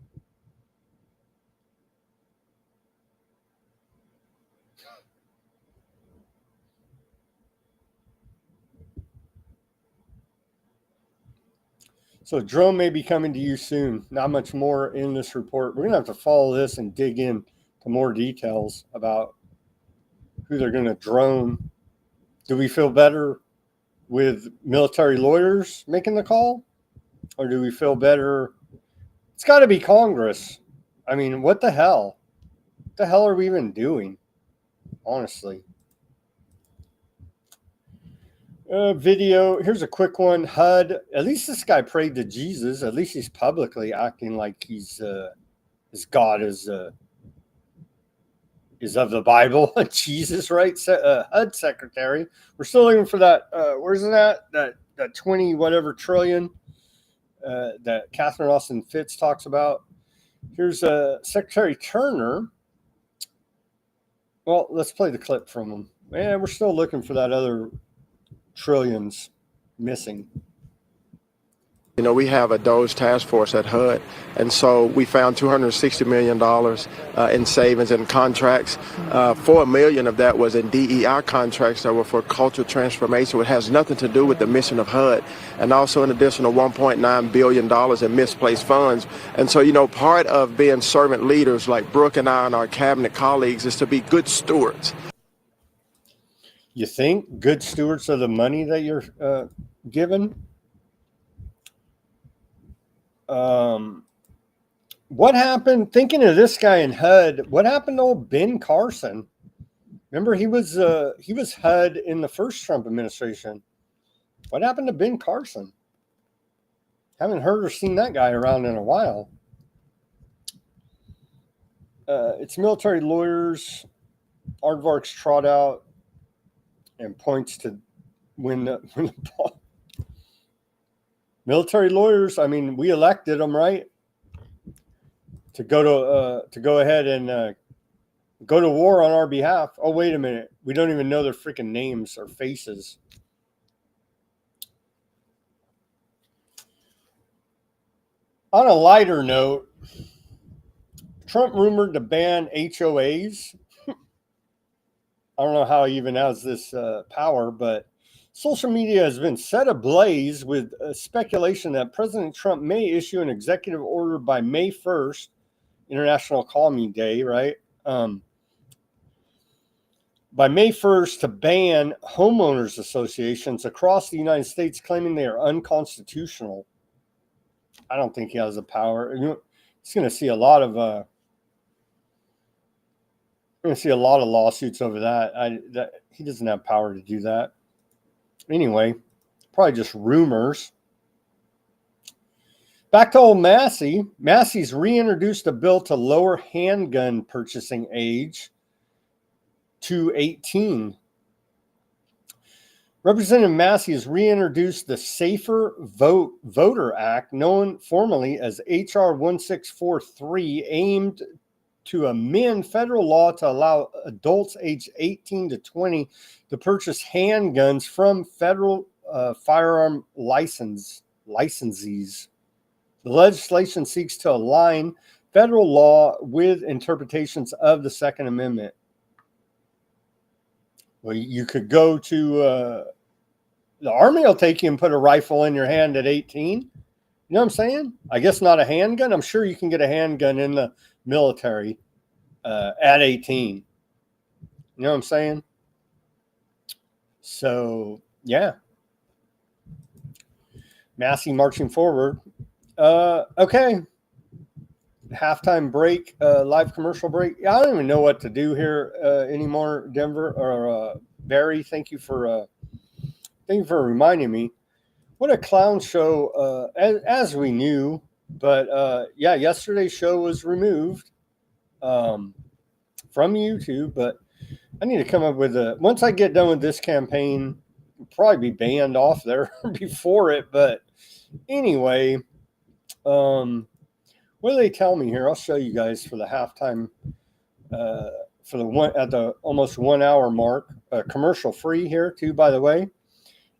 So drone may be coming to you soon. Not much more in this report. We're going to have to follow this and dig in to more details about who they're going to drone. Do we feel better with military lawyers making the call? Or do we feel better? It's got to be Congress. I mean, what the hell? What the hell are we even doing? Honestly. Video. Here's a quick one. HUD. At least this guy prayed to Jesus. At least he's publicly acting like his God is of the Bible. Jesus, right? HUD secretary. We're still looking for that. Where's that? That 20 whatever trillion that Catherine Austin Fitts talks about. Here's Secretary Turner. Well, let's play the clip from him. Man, we're still looking for that other trillions missing. You know, we have a DOGE task force at HUD, and so we found $260 million in savings and contracts. $4 million of that was in DEI contracts that were for cultural transformation, which has nothing to do with the mission of HUD, and also an additional $1.9 billion in misplaced funds. And so, you know, part of being servant leaders like Brooke and I and our cabinet colleagues is to be good stewards. You think good stewards of the money that you're given? What happened? Thinking of this guy in HUD, what happened to old Ben Carson? Remember, he was HUD in the first Trump administration. What happened to Ben Carson? Haven't heard or seen that guy around in a while. It's military lawyers. Aardvark's trot out and points to when the ball. Military lawyers, I mean, we elected them, right? To go ahead and go to war on our behalf. Oh, wait a minute. We don't even know their freaking names or faces. On a lighter note, Trump rumored to ban HOAs. I don't know how he even has this power, but social media has been set ablaze with speculation that President Trump may issue an executive order by May 1st, International Call Me Day, right? By May 1st to ban homeowners associations across the United States, claiming they are unconstitutional. I don't think he has the power. He's going to see a lot of lawsuits over that. He doesn't have power to do that. Anyway, probably just rumors. Back to old Massey. Massey's reintroduced a bill to lower handgun purchasing age to 18. Representative Massey has reintroduced the Safer Voter Act, known formally as H.R. 1643, aimed to amend federal law to allow adults aged 18 to 20 to purchase handguns from federal firearm licensees. The legislation seeks to align federal law with interpretations of the Second Amendment. Well, you could go to the Army will take you and put a rifle in your hand at 18. You know what I'm saying? I guess not a handgun. I'm sure you can get a handgun in the military at 18. You know what I'm saying? So, yeah. Massey marching forward. Okay. Halftime break, live commercial break. I don't even know what to do here anymore, Denver or Barry. Thank you for reminding me. What a clown show, as we knew. But yeah, yesterday's show was removed from YouTube. But I need to come up with once I get done with this campaign, I'll probably be banned off there before it. But anyway, what do they tell me here? I'll show you guys for the halftime, for the one at the almost 1 hour mark. Commercial free here too, by the way.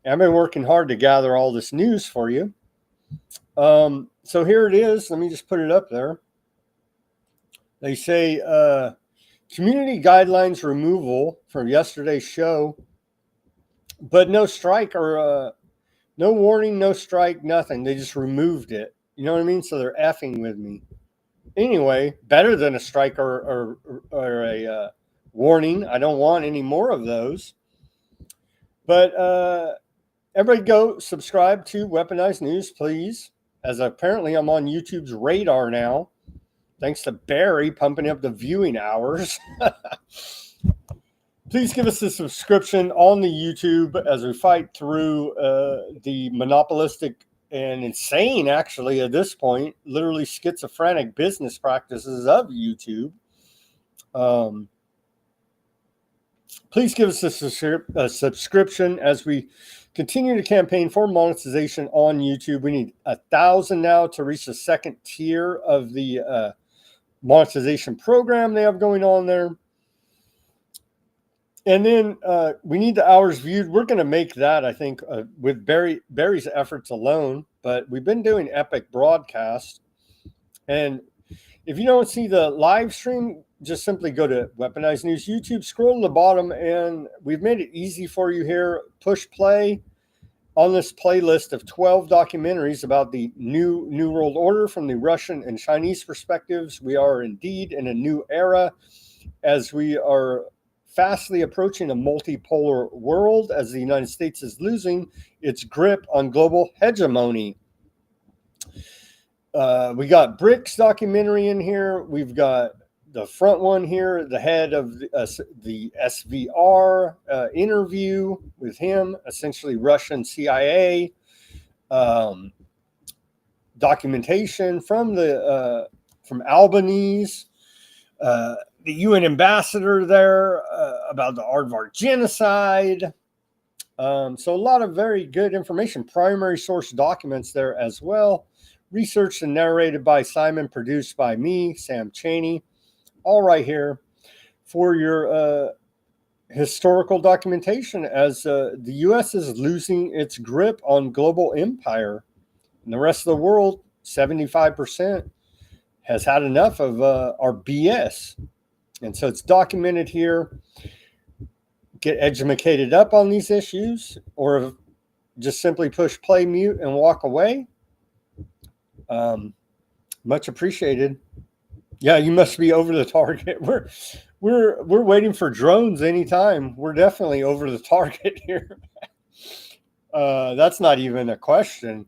I've been working hard to gather all this news for you. So here it is. Let me just put it up there. They say community guidelines removal from yesterday's show, but no strike or no warning, no strike, nothing. They just removed it. You know what I mean? So they're effing with me. Anyway, better than a strike or a warning. I don't want any more of those. But everybody go subscribe to Weaponized News, please. As apparently I'm on YouTube's radar now. Thanks to Barry pumping up the viewing hours. Please give us a subscription on the YouTube as we fight through the monopolistic and insane, actually, at this point, literally schizophrenic business practices of YouTube. Please give us a subscription as we continue to campaign for monetization on YouTube. We need 1,000 now to reach the second tier of the monetization program they have going on there. And then we need the hours viewed. We're going to make that, I think, with Barry's efforts alone. but we've been doing epic broadcasts. And if you don't see the live stream, just simply go to Weaponized News YouTube, scroll to the bottom, and we've made it easy for you here. Push play on this playlist of 12 documentaries about the new world order from the Russian and Chinese perspectives. We are indeed in a new era as we are fastly approaching a multipolar world as the United States is losing its grip on global hegemony. We got BRICS documentary in here. We've got the front one here, the head of the SVR interview with him, essentially Russian CIA, documentation from Albanese, the UN ambassador there about the Aardvark genocide. So a lot of very good information, primary source documents there as well. Researched and narrated by Simon, produced by me, Sam Chaney. All right here for your historical documentation as the U.S. is losing its grip on global empire. And the rest of the world, 75%, has had enough of our BS. And so it's documented here. Get educated up on these issues, or just simply push play, mute, and walk away. Much appreciated. Yeah, you must be over the target. We're waiting for drones anytime. We're definitely over the target here. That's not even a question.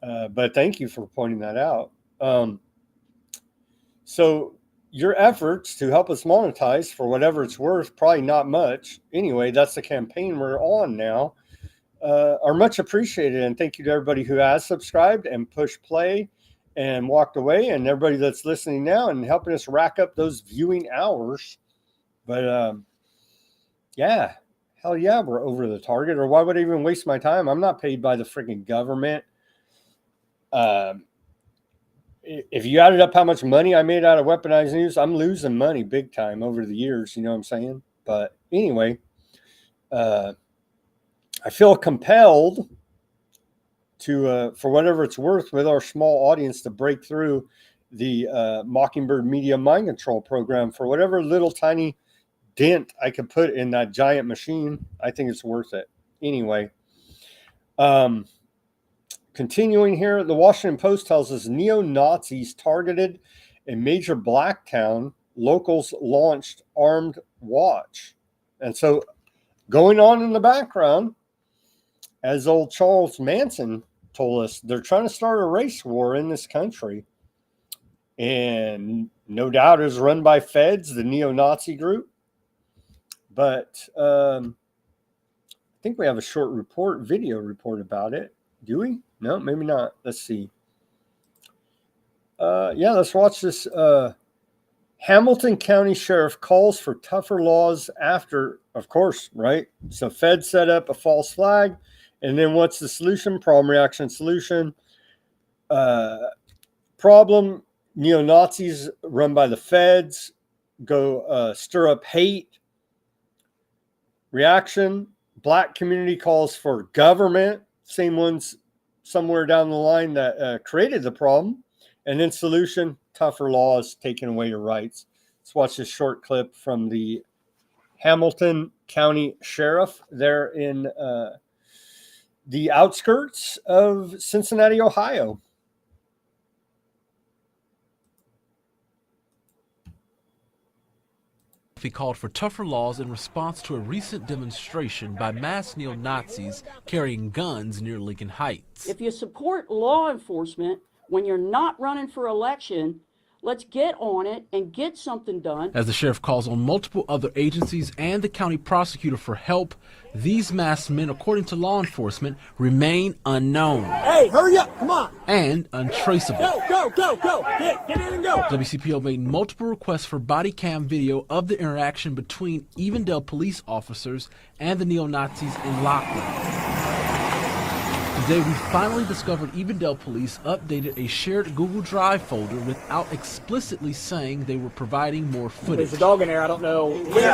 But thank you for pointing that out. So your efforts to help us monetize for whatever it's worth, probably not much. Anyway, that's the campaign we're on now. Are much appreciated. And thank you to everybody who has subscribed and pushed play and walked away, and everybody that's listening now and helping us rack up those viewing hours. But yeah, hell yeah, we're over the target. Or why would I even waste my time? I'm not paid by the freaking government. If you added up how much money I made out of Weaponized News, I'm losing money big time over the years. You know what I'm saying? But anyway, I feel compelled to, for whatever it's worth, with our small audience, to break through the Mockingbird Media Mind Control program for whatever little tiny dent I could put in that giant machine. I think it's worth it. Anyway, continuing here, the Washington Post tells us neo-Nazis targeted a major black town. Locals launched armed watch. And so going on in the background, as old Charles Manson told us, they're trying to start a race war in this country. And no doubt is run by feds, the neo-Nazi group. But I think we have a short video report about it. Do we? No, maybe not. Let's see. Yeah, let's watch this. Hamilton County Sheriff calls for tougher laws after, of course, right? So Fed set up a false flag. And then what's the solution? Problem, reaction, solution. Problem, neo-Nazis run by the feds go stir up hate. Reaction, black community calls for government. Same ones somewhere down the line that created the problem. And then solution, tougher laws, taking away your rights. Let's watch this short clip from the Hamilton County Sheriff there in the outskirts of Cincinnati, Ohio. He called for tougher laws in response to a recent demonstration by mass neo-Nazis carrying guns near Lincoln Heights. If you support law enforcement when you're not running for election, let's get on it and get something done. As the sheriff calls on multiple other agencies and the county prosecutor for help, these masked men, according to law enforcement, remain unknown. Hey, hurry up, come on. And untraceable. Go. Get in and go. WCPO made multiple requests for body cam video of the interaction between Evendale police officers and the neo-Nazis in lockdown. The Today, we finally discovered Evendale police updated a shared Google Drive folder without explicitly saying they were providing more footage. There's a dog in there. I don't know.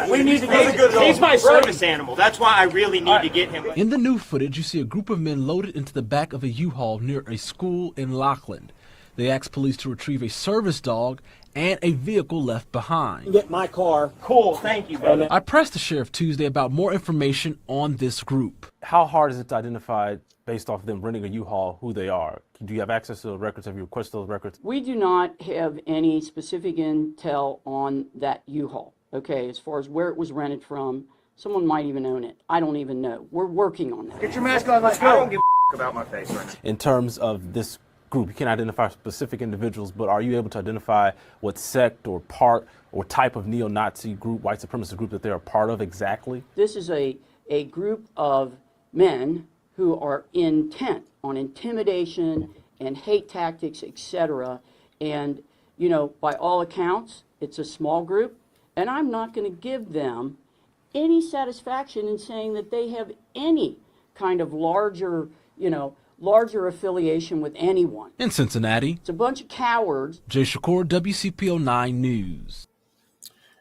We need to get. He's my service animal. That's why I really need to get him. In the new footage, you see a group of men loaded into the back of a U-Haul near a school in Lockland. They asked police to retrieve a service dog and a vehicle left behind. Get my car. Cool, thank you, brother. I pressed the sheriff Tuesday about more information on this group. How hard is it to identify, based off them renting a U-Haul, who they are? Do you have access to the records? Have you requested those records? We do not have any specific intel on that U-Haul, okay, as far as where it was rented from. Someone might even own it. I don't even know. We're working on that. Get your mask on, let's go. I don't give a about my face right now. In terms of this group, you can't identify specific individuals, but are you able to identify what sect or part or type of neo-Nazi group, white supremacist group that they're a part of exactly? This is a group of men who are intent on intimidation and hate tactics, etc. And, you know, by all accounts, it's a small group, and I'm not going to give them any satisfaction in saying that they have any kind of larger affiliation with anyone. In Cincinnati, It's a bunch of cowards. Jay Shakur, WCPO 9 News.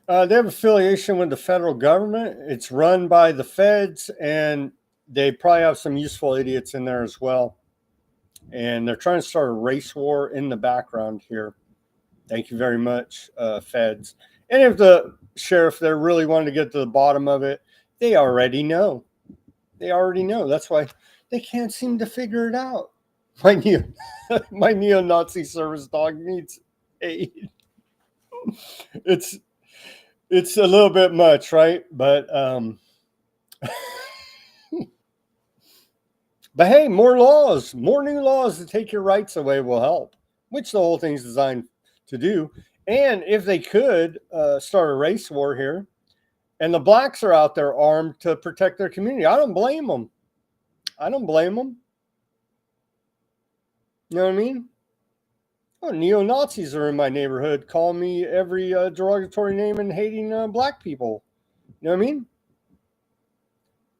They have affiliation with the federal government. It's run by the feds, and they probably have some useful idiots in there as well. And they're trying to start a race war in the background here. Thank you very much, feds. And if the sheriff there really wanted to get to the bottom of it, they already know. They already know. That's why they can't seem to figure it out. My neo-Nazi service dog needs aid. It's a little bit much, right? But but hey, more laws, more new laws to take your rights away will help, which the whole thing's designed to do. And if they could start a race war here, and the blacks are out there armed to protect their community, I don't blame them. I don't blame them. You know what I mean? Oh, neo-Nazis are in my neighborhood. Call me every derogatory name and hating black people. You know what I mean?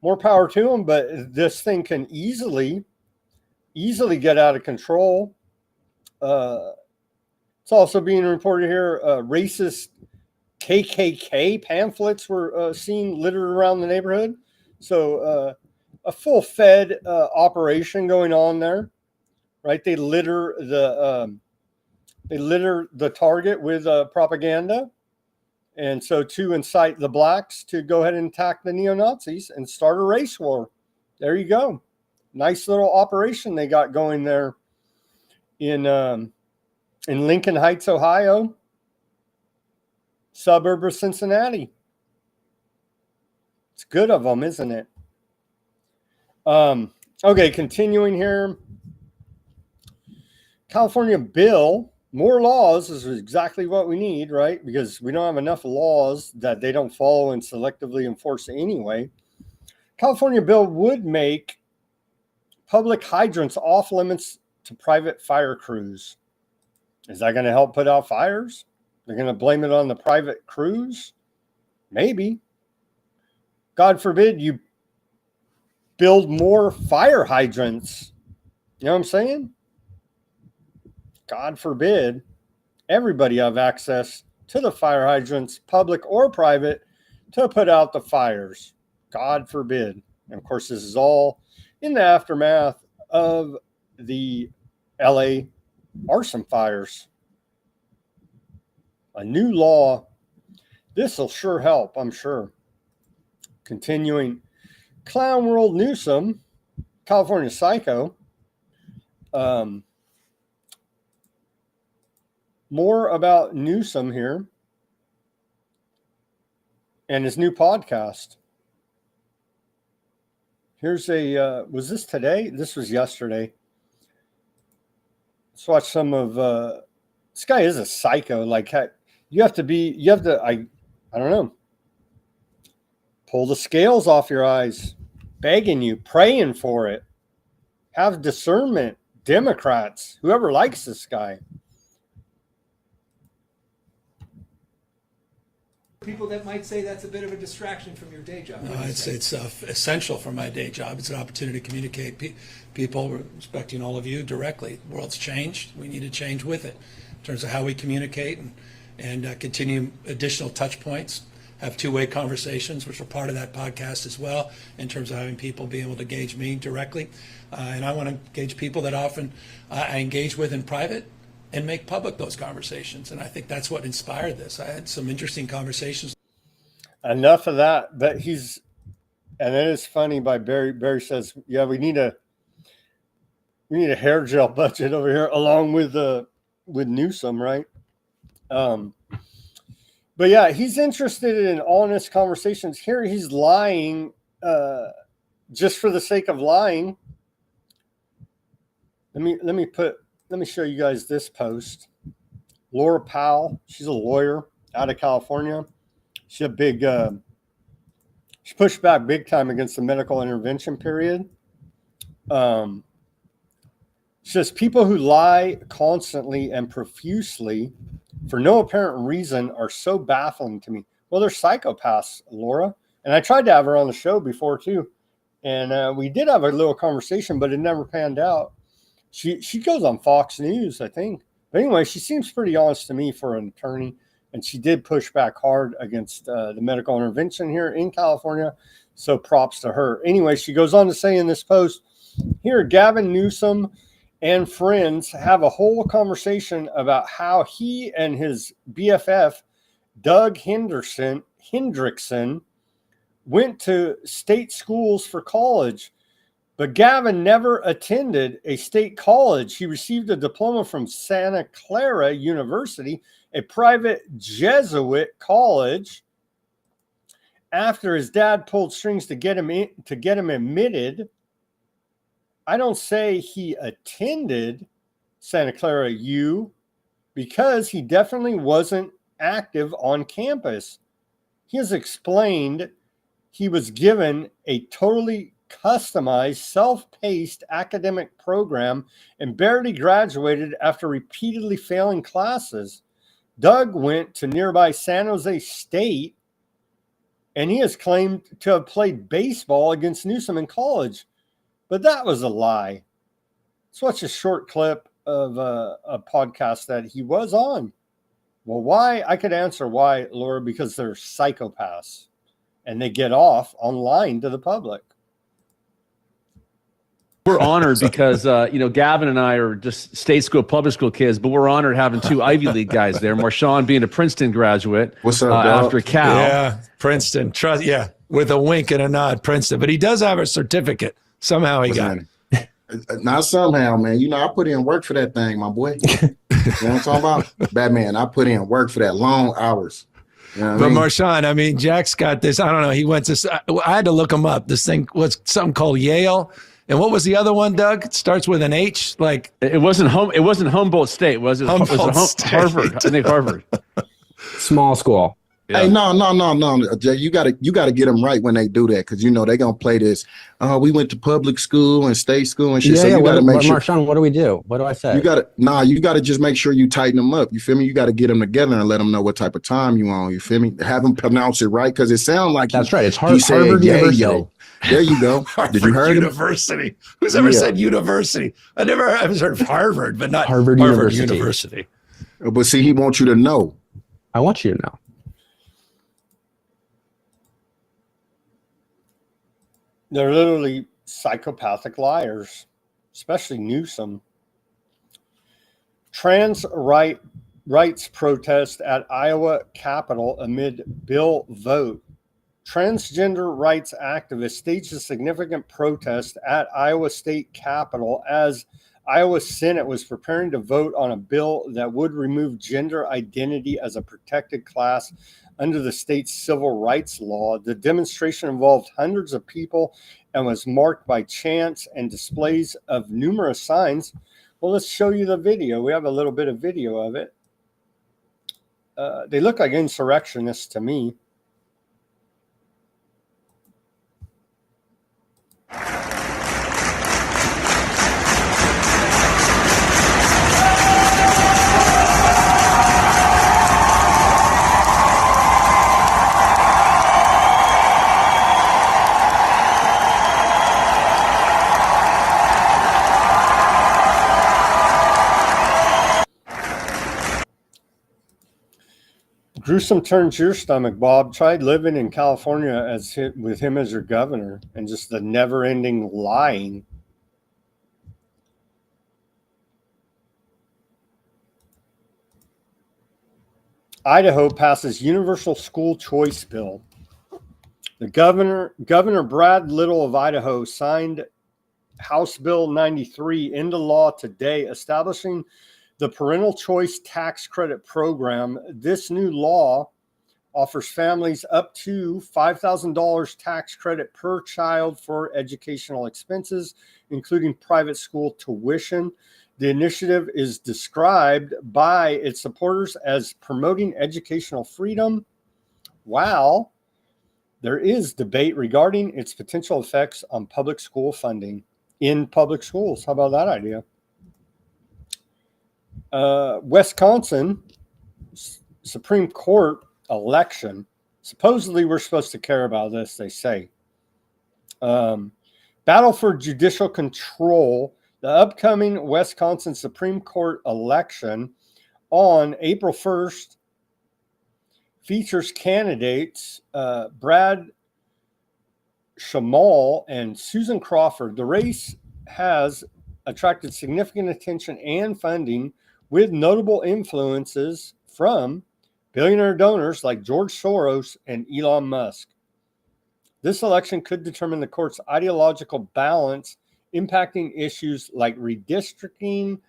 More power to them, but this thing can easily get out of control. It's also being reported here, racist KKK pamphlets were seen littered around the neighborhood. So a full-fed operation going on there, right? They litter the target with propaganda, and so to incite the blacks to go ahead and attack the neo-Nazis and start a race war. There you go. Nice little operation they got going there in Lincoln Heights, Ohio, suburb of Cincinnati. It's good of them, isn't it? Okay, continuing here. California bill, more laws is exactly what we need, right? Because we don't have enough laws that they don't follow and selectively enforce anyway. California bill would make public hydrants off limits to private fire crews. Is that going to help put out fires? They're going to blame it on the private crews? Maybe. God forbid you build more fire hydrants. You know what I'm saying? God forbid everybody have access to the fire hydrants, public or private, to put out the fires. God forbid. And of course, this is all in the aftermath of the LA arson fires. A new law. This will sure help, I'm sure. Continuing. Clown World Newsom, California Psycho. More about Newsom here and his new podcast. Here's was this today? This was yesterday. Let's watch some of, this guy is a psycho. Like, I don't know, pull the scales off your eyes, begging you, praying for it. Have discernment, Democrats, whoever likes this guy. People that might say that's a bit of a distraction from your day job. No, it's essential for my day job. It's an opportunity to communicate people, respecting all of you directly. The world's changed. We need to change with it in terms of how we communicate and continue additional touch points, have two-way conversations, which are part of that podcast as well, in terms of having people be able to gauge me directly. And I want to gauge people that often I engage with in private and make public those conversations. And I think that's what inspired this. I had some interesting conversations. Enough of that. But and it is funny by Barry. Barry says, yeah, we need a hair gel budget over here along with Newsom, right? But yeah, he's interested in honest conversations. Here he's lying just for the sake of lying. Let me show you guys this post. Laura Powell, she's a lawyer out of California. She's a big, she pushed back big time against the medical intervention period. She says people who lie constantly and profusely for no apparent reason are so baffling to me. Well, they're psychopaths, Laura. And I tried to have her on the show before too. And we did have a little conversation, but it never panned out. She goes on Fox News, I think. But anyway, she seems pretty honest to me for an attorney. And she did push back hard against the medical intervention here in California. So props to her. Anyway, she goes on to say in this post, here, Gavin Newsom and friends have a whole conversation about how he and his BFF, Doug Hendrickson, went to state schools for college. But Gavin never attended a state college. He received a diploma from Santa Clara University, a private Jesuit college, after his dad pulled strings to get him admitted. I don't say he attended Santa Clara U because he definitely wasn't active on campus. He has explained he was given a totally customized, self-paced academic program and barely graduated after repeatedly failing classes. Doug went to nearby San Jose State, and he has claimed to have played baseball against Newsom in college. But that was a lie. Let's watch a short clip of a podcast that he was on. Well, why? I could answer why, Laura, because they're psychopaths, and they get off online to the public. We're honored because, Gavin and I are just state school, public school kids, but we're honored having two Ivy League guys there. Marshawn being a Princeton graduate. What's up, after Cal. Yeah, Princeton. Trust, yeah, with a wink and a nod, Princeton. But he does have a certificate. Somehow he got it. Not somehow, man. I put in work for that thing, my boy. You know what I'm talking about? Batman, I put in work for that, long hours. You know what I mean? Marshawn, Jack's got this. I don't know. He went to, I had to look him up. This thing was something called Yale. And what was the other one, Doug? It starts with an H. Like it wasn't Humboldt State, was it? State. Harvard. I think Harvard. Small school. Yeah. Hey, no, Jay, you gotta get them right when they do that, because they're gonna play this. We went to public school and state school and shit. So you gotta make sure. Marshawn, what do we do? What do I say? You gotta just make sure you tighten them up. You feel me? You gotta get them together and let them know what type of time you on. You feel me? Have them pronounce it right, because it sounds like that's right. It's Harvard University. There you go. Did you hear University? Who's ever said university? I've heard of Harvard, but not Harvard University. But see, he wants you to know. I want you to know. They're literally psychopathic liars, especially Newsom. Trans rights protest at Iowa Capitol amid bill vote. Transgender rights activists staged a significant protest at Iowa State Capitol as Iowa Senate was preparing to vote on a bill that would remove gender identity as a protected class under the state's civil rights law. The demonstration involved hundreds of people and was marked by chants and displays of numerous signs. Well, let's show you the video. We have a little bit of video of it. They look like insurrectionists to me. gruesome turn to your stomach, Bob. Tried living in California with him as your governor, and just the never-ending lying. Idaho passes universal school choice bill. The Governor Brad Little of Idaho signed House Bill 93 into law today, establishing the Parental Choice Tax Credit Program. This new law offers families up to $5,000 tax credit per child for educational expenses, including private school tuition. The initiative is described by its supporters as promoting educational freedom, while there is debate regarding its potential effects on public school funding in public schools. How about that idea? Wisconsin Supreme Court election. Supposedly, we're supposed to care about this, they say. Battle for judicial control. The upcoming Wisconsin Supreme Court election on April 1st features candidates Brad Shamal and Susan Crawford. The race has attracted significant attention and funding, with notable influences from billionaire donors like George Soros and Elon Musk. This election could determine the court's ideological balance, impacting issues like redistricting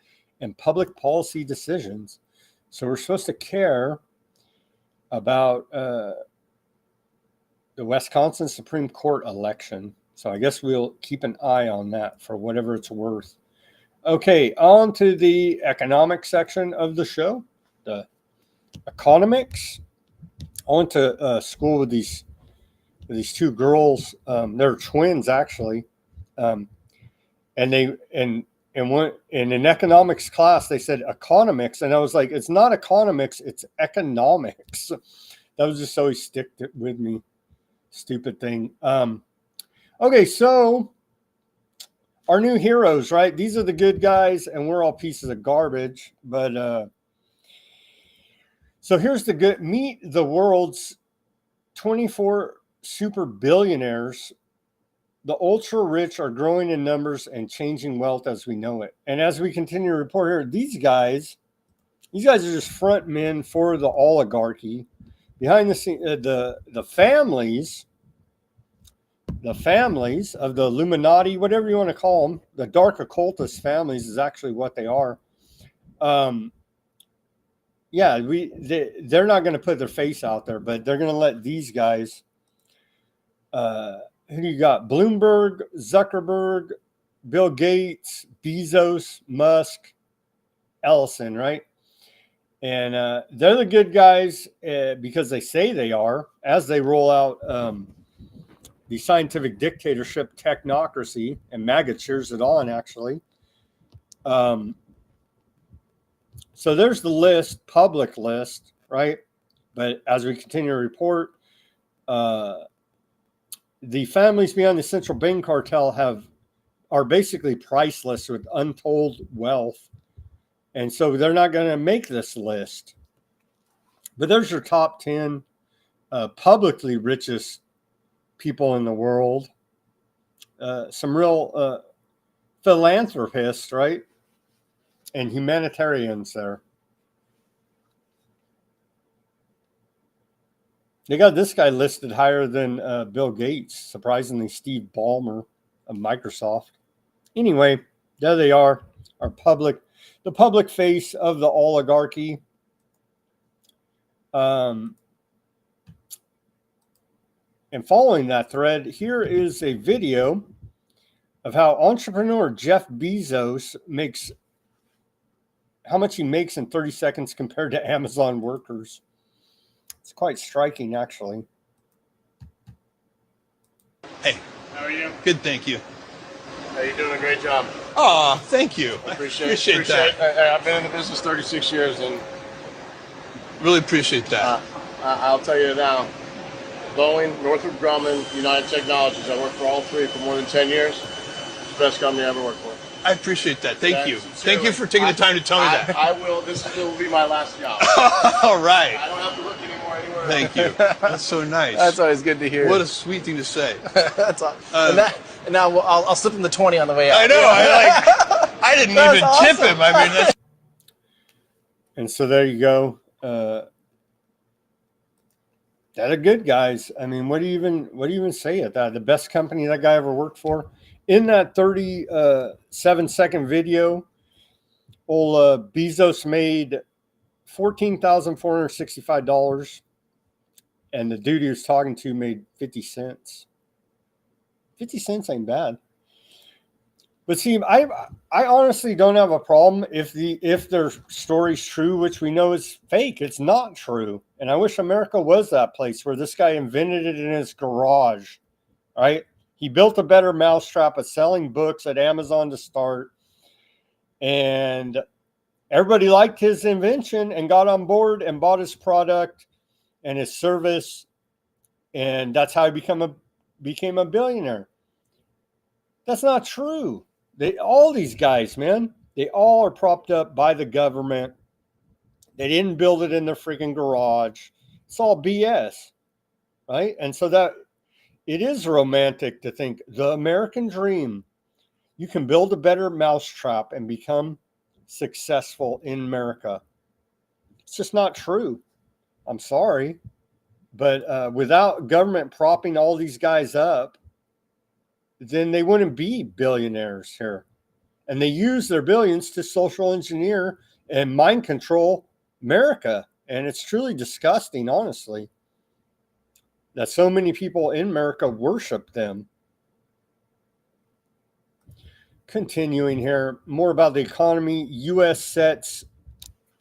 and public policy decisions. So we're supposed to care about the Wisconsin Supreme Court election. So I guess we'll keep an eye on that for whatever it's worth. Okay, on to the economic section of the show, the economics. I went to school with these two girls. They're twins, actually, and in an economics class they said economics, and I was like, it's not economics, it's economics. That was just always stick with me. Stupid thing. Okay, so our new heroes, right? These are the good guys, and we're all pieces of garbage. But so here's the good. Meet the world's 24 super billionaires. The ultra rich are growing in numbers and changing wealth as we know it. And as we continue to report here, these guys are just front men for the oligarchy. Behind the scene, the families of the Illuminati, whatever you want to call them, the dark occultist families is actually what they are. They're not going to put their face out there, but they're going to let these guys. Who do you got? Bloomberg, Zuckerberg, Bill Gates, Bezos, Musk, Ellison, right? And they're the good guys because they say they are, as they roll out the scientific dictatorship technocracy, and MAGA cheers it on, actually. So there's the list, public list, right? But as we continue to report, the families behind the central bank cartel are basically priceless with untold wealth. And so they're not going to make this list. But there's your top 10 publicly richest people in the world. Some real philanthropists, right? And humanitarians there. They got this guy listed higher than Bill Gates. Surprisingly, Steve Ballmer of Microsoft. Anyway, there they are. The public face of the oligarchy. And following that thread, here is a video of how entrepreneur Jeff Bezos how much he makes in 30 seconds compared to Amazon workers. It's quite striking, actually. Hey. How are you? Good, thank you. Hey, you're doing a great job. Oh, thank you. Appreciate that. I've been in the business 36 years, and really appreciate that. I'll tell you now, Boeing, Northrop Grumman, United Technologies, I worked for all three for more than 10 years. It's the best company I ever worked for. I appreciate that. Thank you. Thank you for taking the time to tell me that. I will. This will be my last job. All right. I don't have to look anymore. Thank you. That's so nice. That's always good to hear. What a sweet thing to say. That's awesome. And now I'll slip him the 20 on the way out. I know. I didn't even tip him. I mean, that's. And so there you go. That are good guys. I mean, what do you even say at that? The best company that guy ever worked for. In that 37-second video, old Bezos made $14,465, and the dude he was talking to made 50 cents. 50 cents ain't bad. But see, I honestly don't have a problem if their story's true, which we know is fake. It's not true. And I wish America was that place where this guy invented it in his garage, right? He built a better mousetrap at selling books at Amazon to start. And everybody liked his invention and got on board and bought his product and his service. And that's how he became a billionaire. That's not true. All these guys, man, they all are propped up by the government. They didn't build it in their freaking garage. It's all BS, right? And so that it is romantic to think the American dream, you can build a better mousetrap and become successful in America. It's just not true. I'm sorry. But without government propping all these guys up, then they wouldn't be billionaires here. And they use their billions to social engineer and mind control America. And it's truly disgusting, honestly, that so many people in America worship them. Continuing here, more about the economy. U.S. sets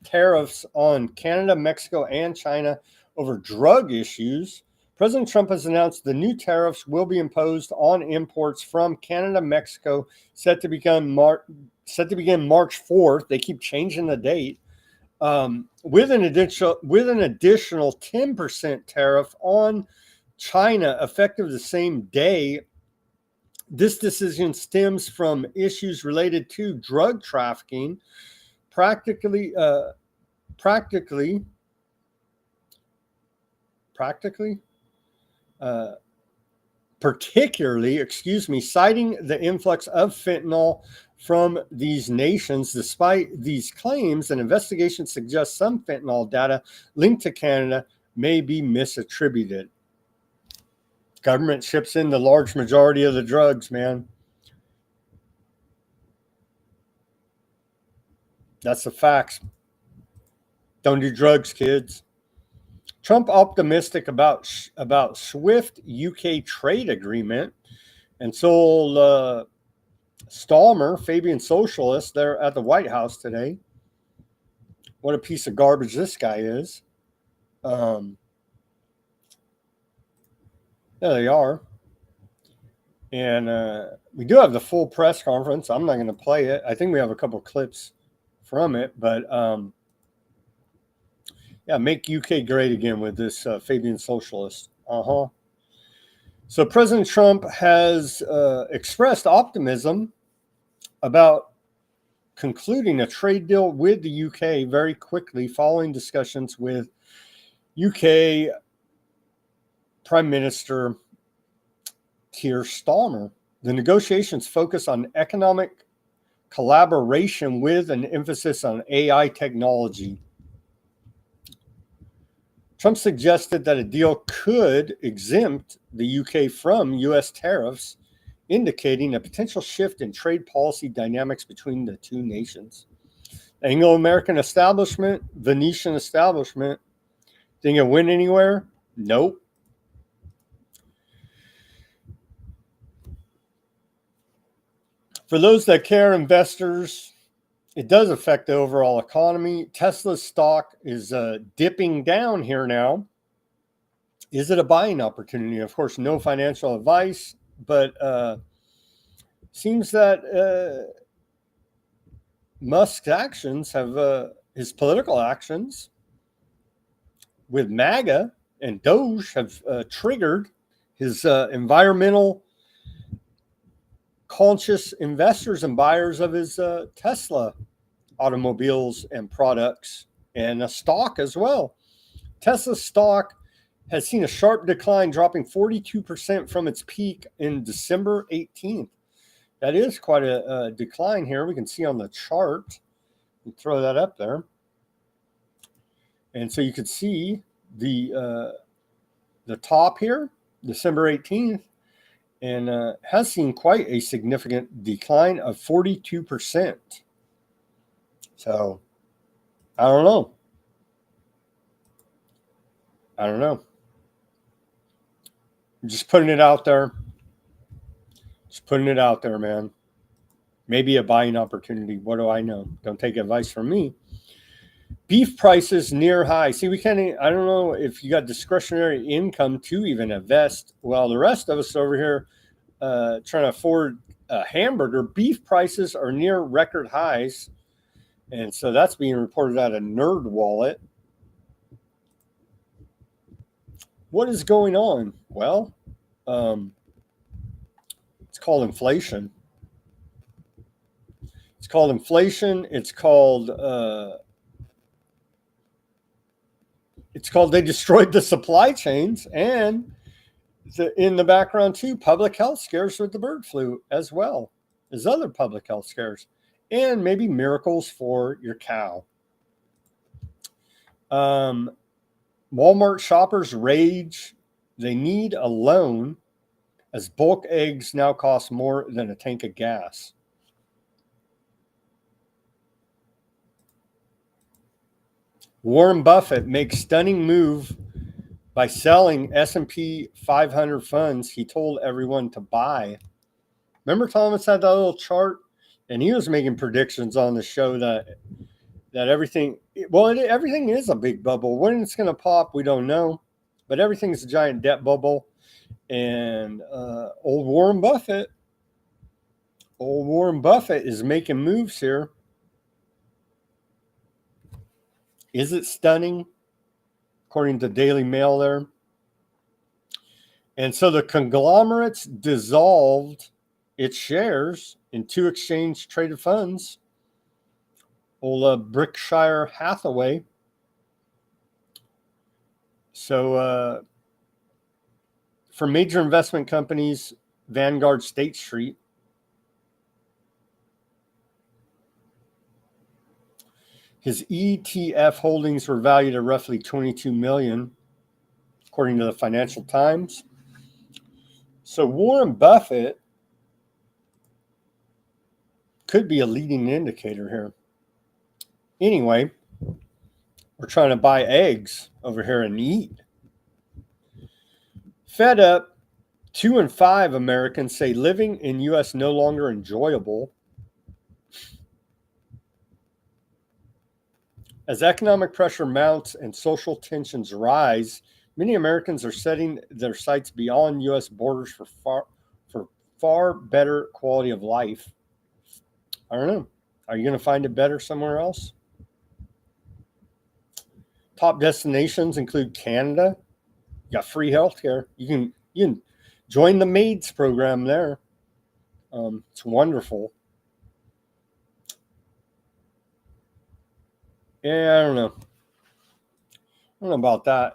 tariffs on Canada, Mexico, and China over drug issues. President Trump has announced the new tariffs will be imposed on imports from Canada, Mexico, set to begin March 4th. They keep changing the date, with an additional 10% tariff on China, effective the same day. This decision stems from issues related to drug trafficking, particularly, citing the influx of fentanyl from these nations. Despite these claims, an investigation suggests some fentanyl data linked to Canada may be misattributed. Government ships in the large majority of the drugs, man. That's the facts. Don't do drugs, kids. Trump optimistic about swift UK trade agreement. And so Stallmer, Fabian socialist, there at the White House today. What a piece of garbage this guy is. There they are. And we do have the full press conference. I'm not going to play it. I think we have a couple clips from it. But yeah, make UK great again with this Fabian socialist. So President Trump has expressed optimism about concluding a trade deal with the UK very quickly following discussions with UK Prime Minister Keir Starmer. The negotiations focus on economic collaboration with an emphasis on AI technology. Trump suggested that a deal could exempt the UK from U.S. tariffs, indicating a potential shift in trade policy dynamics between the two nations. The Anglo-American establishment, Venetian establishment, think it went anywhere? Nope. For those that care, investors, it does affect the overall economy. Tesla's stock is dipping down here now. Is it a buying opportunity? Of course, no financial advice, but seems that Musk's actions have, his political actions with MAGA and DOGE have triggered his environmental conscious investors and buyers of his Tesla automobiles and products and a stock as well. Tesla stock has seen a sharp decline, dropping 42% from its peak in December 18th. That is quite a decline here. We can see on the chart. We throw that up there. And so you could see the top here, December 18th, and has seen quite a significant decline of 42%. So, I don't know. I'm just putting it out there. Just putting it out there, man. Maybe a buying opportunity. What do I know? Don't take advice from me. Beef prices near high. See, we can't, I don't know if you got discretionary income to even invest. Well, the rest of us over here trying to afford a hamburger, beef prices are near record highs. And so that's being reported out of Nerd Wallet. What is going on? Well, it's called inflation. It's called inflation. It's called they destroyed the supply chains, and in the background too, public health scares with the bird flu as well as other public health scares, and maybe miracles for your cow. Walmart shoppers rage. They need a loan as bulk eggs now cost more than a tank of gas. Warren Buffett makes stunning move by selling S&P 500 funds he told everyone to buy. Remember Thomas had that little chart, and he was making predictions on the show that everything, everything is a big bubble. When it's going to pop, we don't know, but everything's a giant debt bubble. And old Warren Buffett is making moves here. Is it stunning? According to Daily Mail there. And so the conglomerates dissolved its shares in 2 exchange traded funds. Old Berkshire Hathaway. So for major investment companies, Vanguard, State Street. His ETF holdings were valued at roughly $22 million, according to the Financial Times. So Warren Buffett could be a leading indicator here. Anyway, we're trying to buy eggs over here and eat. Fed up, 2 in 5 Americans say living in U.S. no longer enjoyable. As economic pressure mounts and social tensions rise, many Americans are setting their sights beyond U.S. borders for far better quality of life. I don't know. Are you going to find it better somewhere else? Top destinations include Canada. You got free healthcare. You can join the MAIDS program there. It's wonderful. Yeah, I don't know. I don't know about that.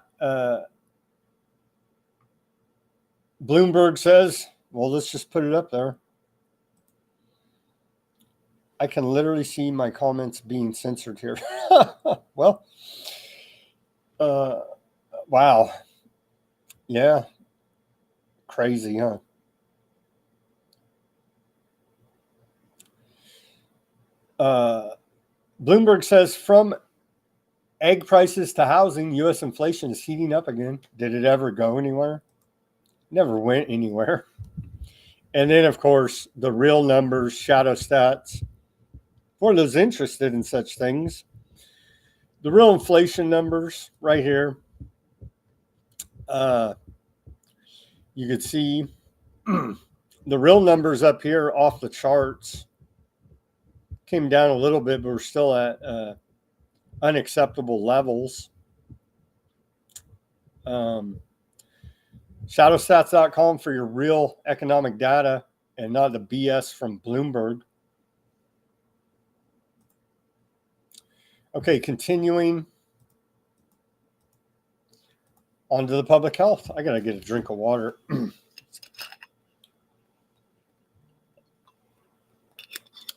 Bloomberg says, well, let's just put it up there. I can literally see my comments being censored here. Well, wow. Yeah. Crazy, huh? Bloomberg says from egg prices to housing, U.S. inflation is heating up again. Did it ever go anywhere? Never went anywhere. And then, of course, the real numbers, shadow stats. For those interested in such things, the real inflation numbers right here. You could see the real numbers up here off the charts. Came down a little bit, but we're still at unacceptable levels. Shadowstats.com for your real economic data and not the BS from Bloomberg. Okay, continuing. On to the public health. I got to get a drink of water.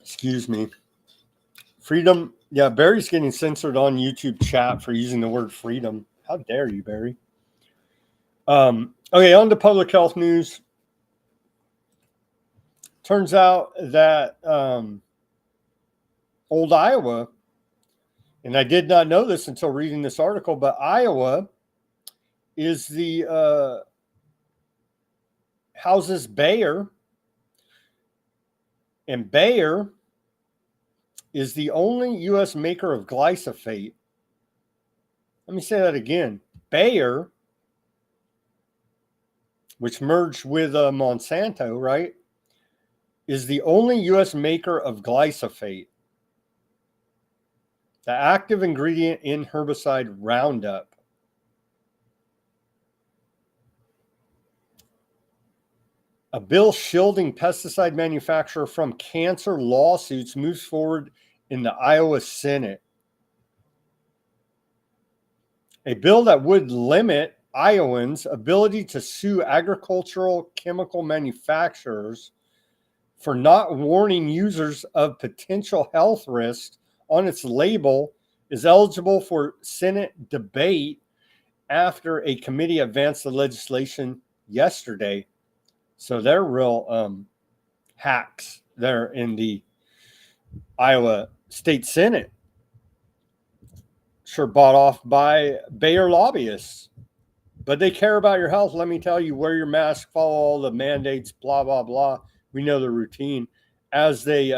Excuse me. Freedom. Yeah, Barry's getting censored on YouTube chat for using the word freedom. How dare you, Barry? Okay, on to public health news. Turns out that old Iowa, and I did not know this until reading this article, but Iowa is the houses Bayer, and Bayer is the only U.S. maker of glyphosate. Let me say that again. Bayer, which merged with Monsanto, right, is the only U.S. maker of glyphosate, the active ingredient in herbicide Roundup. A bill shielding pesticide manufacturer from cancer lawsuits moves forward in the Iowa Senate. A bill that would limit Iowans' ability to sue agricultural chemical manufacturers for not warning users of potential health risks on its label is eligible for Senate debate after a committee advanced the legislation yesterday. So they're real hacks there in the Iowa State Senate. Sure bought off by Bayer lobbyists. But they care about your health. Let me tell you, wear your mask, follow all the mandates, blah, blah, blah. We know the routine. As they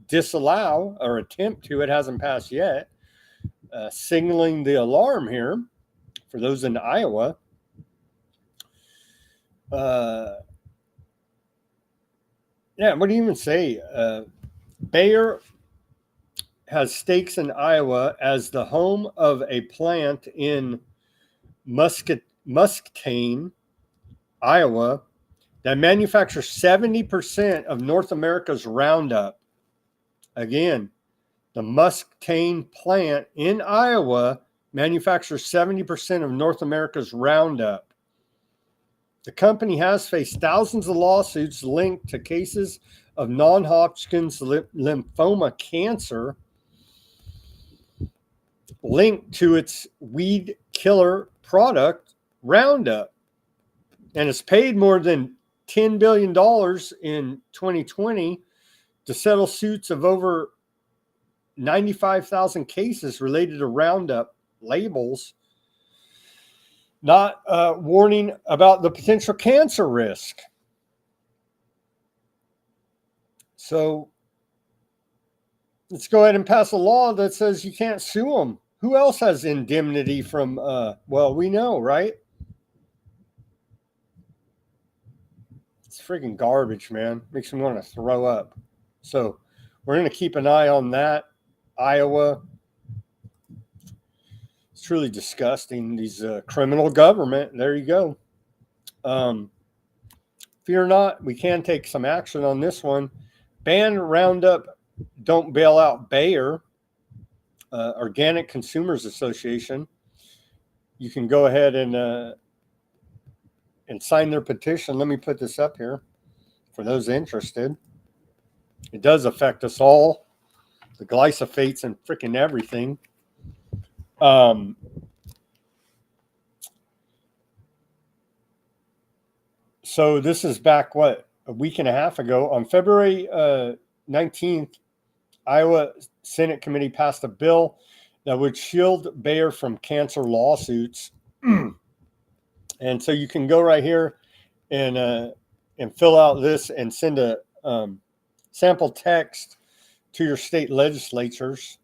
disallow or attempt to, it hasn't passed yet, signaling the alarm here for those in Iowa. Yeah, what do you even say? Bayer has stakes in Iowa as the home of a plant in Muscatine, Iowa, that manufactures 70% of North America's Roundup. Again, the Muscatine plant in Iowa manufactures 70% of North America's Roundup. The company has faced thousands of lawsuits linked to cases of non-Hodgkin's lymphoma cancer linked to its weed killer product, Roundup. And it's paid more than $10 billion in 2020 to settle suits of over 95,000 cases related to Roundup labels, not warning about the potential cancer risk. So let's go ahead and pass a law that says you can't sue them. Who else has indemnity from, well, we know, right? It's freaking garbage, man. Makes me want to throw up. So we're going to keep an eye on that. Iowa. It's truly disgusting. These criminal government. There you go. Fear not, we can take some action on this one. Ban Roundup, don't bail out Bayer. Organic Consumers Association. You can go ahead and sign their petition. Let me put this up here for those interested. It does affect us all. The glyphosates and freaking everything. So this is back, what, a week and a half ago. On February 19th, Iowa Senate Committee passed a bill that would shield Bayer from cancer lawsuits. And so you can go right here and fill out this and send a sample text to your state legislatures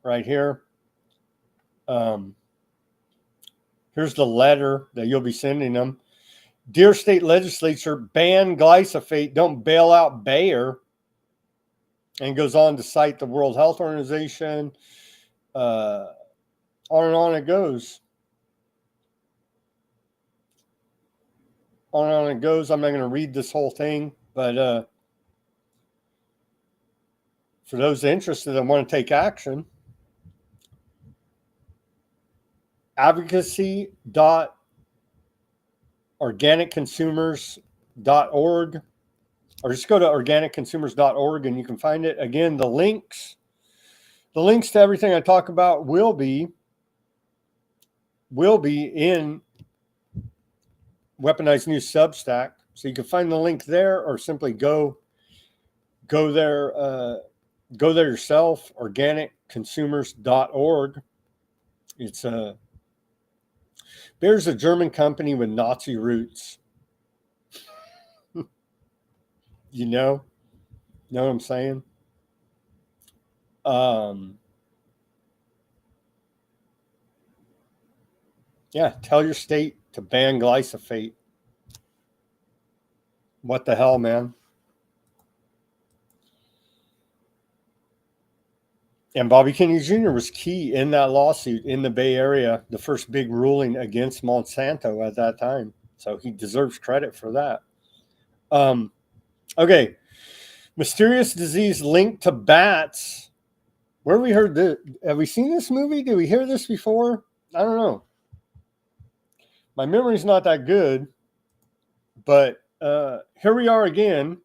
right here. Here's the letter that you'll be sending them. Dear state legislature, ban glyphosate, don't bail out Bayer. And goes on to cite the World Health Organization. On and on it goes. On and on it goes. I'm not going to read this whole thing, but for those interested that want to take action, advocacy.iowa.gov organicconsumers.org, or just go to organicconsumers.org and you can find it. Again, the links to everything I talk about will be in Weaponized News Substack. So you can find the link there, or simply go there yourself, organicconsumers.org. There's a German company with Nazi roots. You know what I'm saying? Yeah, tell your state to ban glyphosate. What the hell, man? And Bobby Kennedy Jr. was key in that lawsuit in the Bay Area, the first big ruling against Monsanto at that time. So he deserves credit for that. Okay. Mysterious disease linked to bats. Where have we heard this? Have we seen this movie? Did we hear this before? I don't know. My memory's not that good. But here we are again.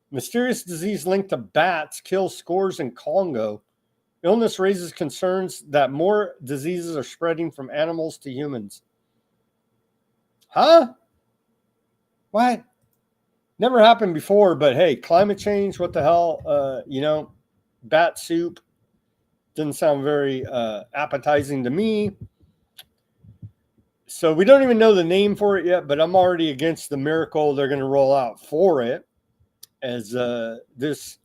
Mysterious disease linked to bats kills scores in Congo. Illness raises concerns that more diseases are spreading from animals to humans. Huh? What? Never happened before, but hey, climate change, what the hell? Bat soup doesn't sound very appetizing to me. So we don't even know the name for it yet, but I'm already against the miracle they're going to roll out for it, as this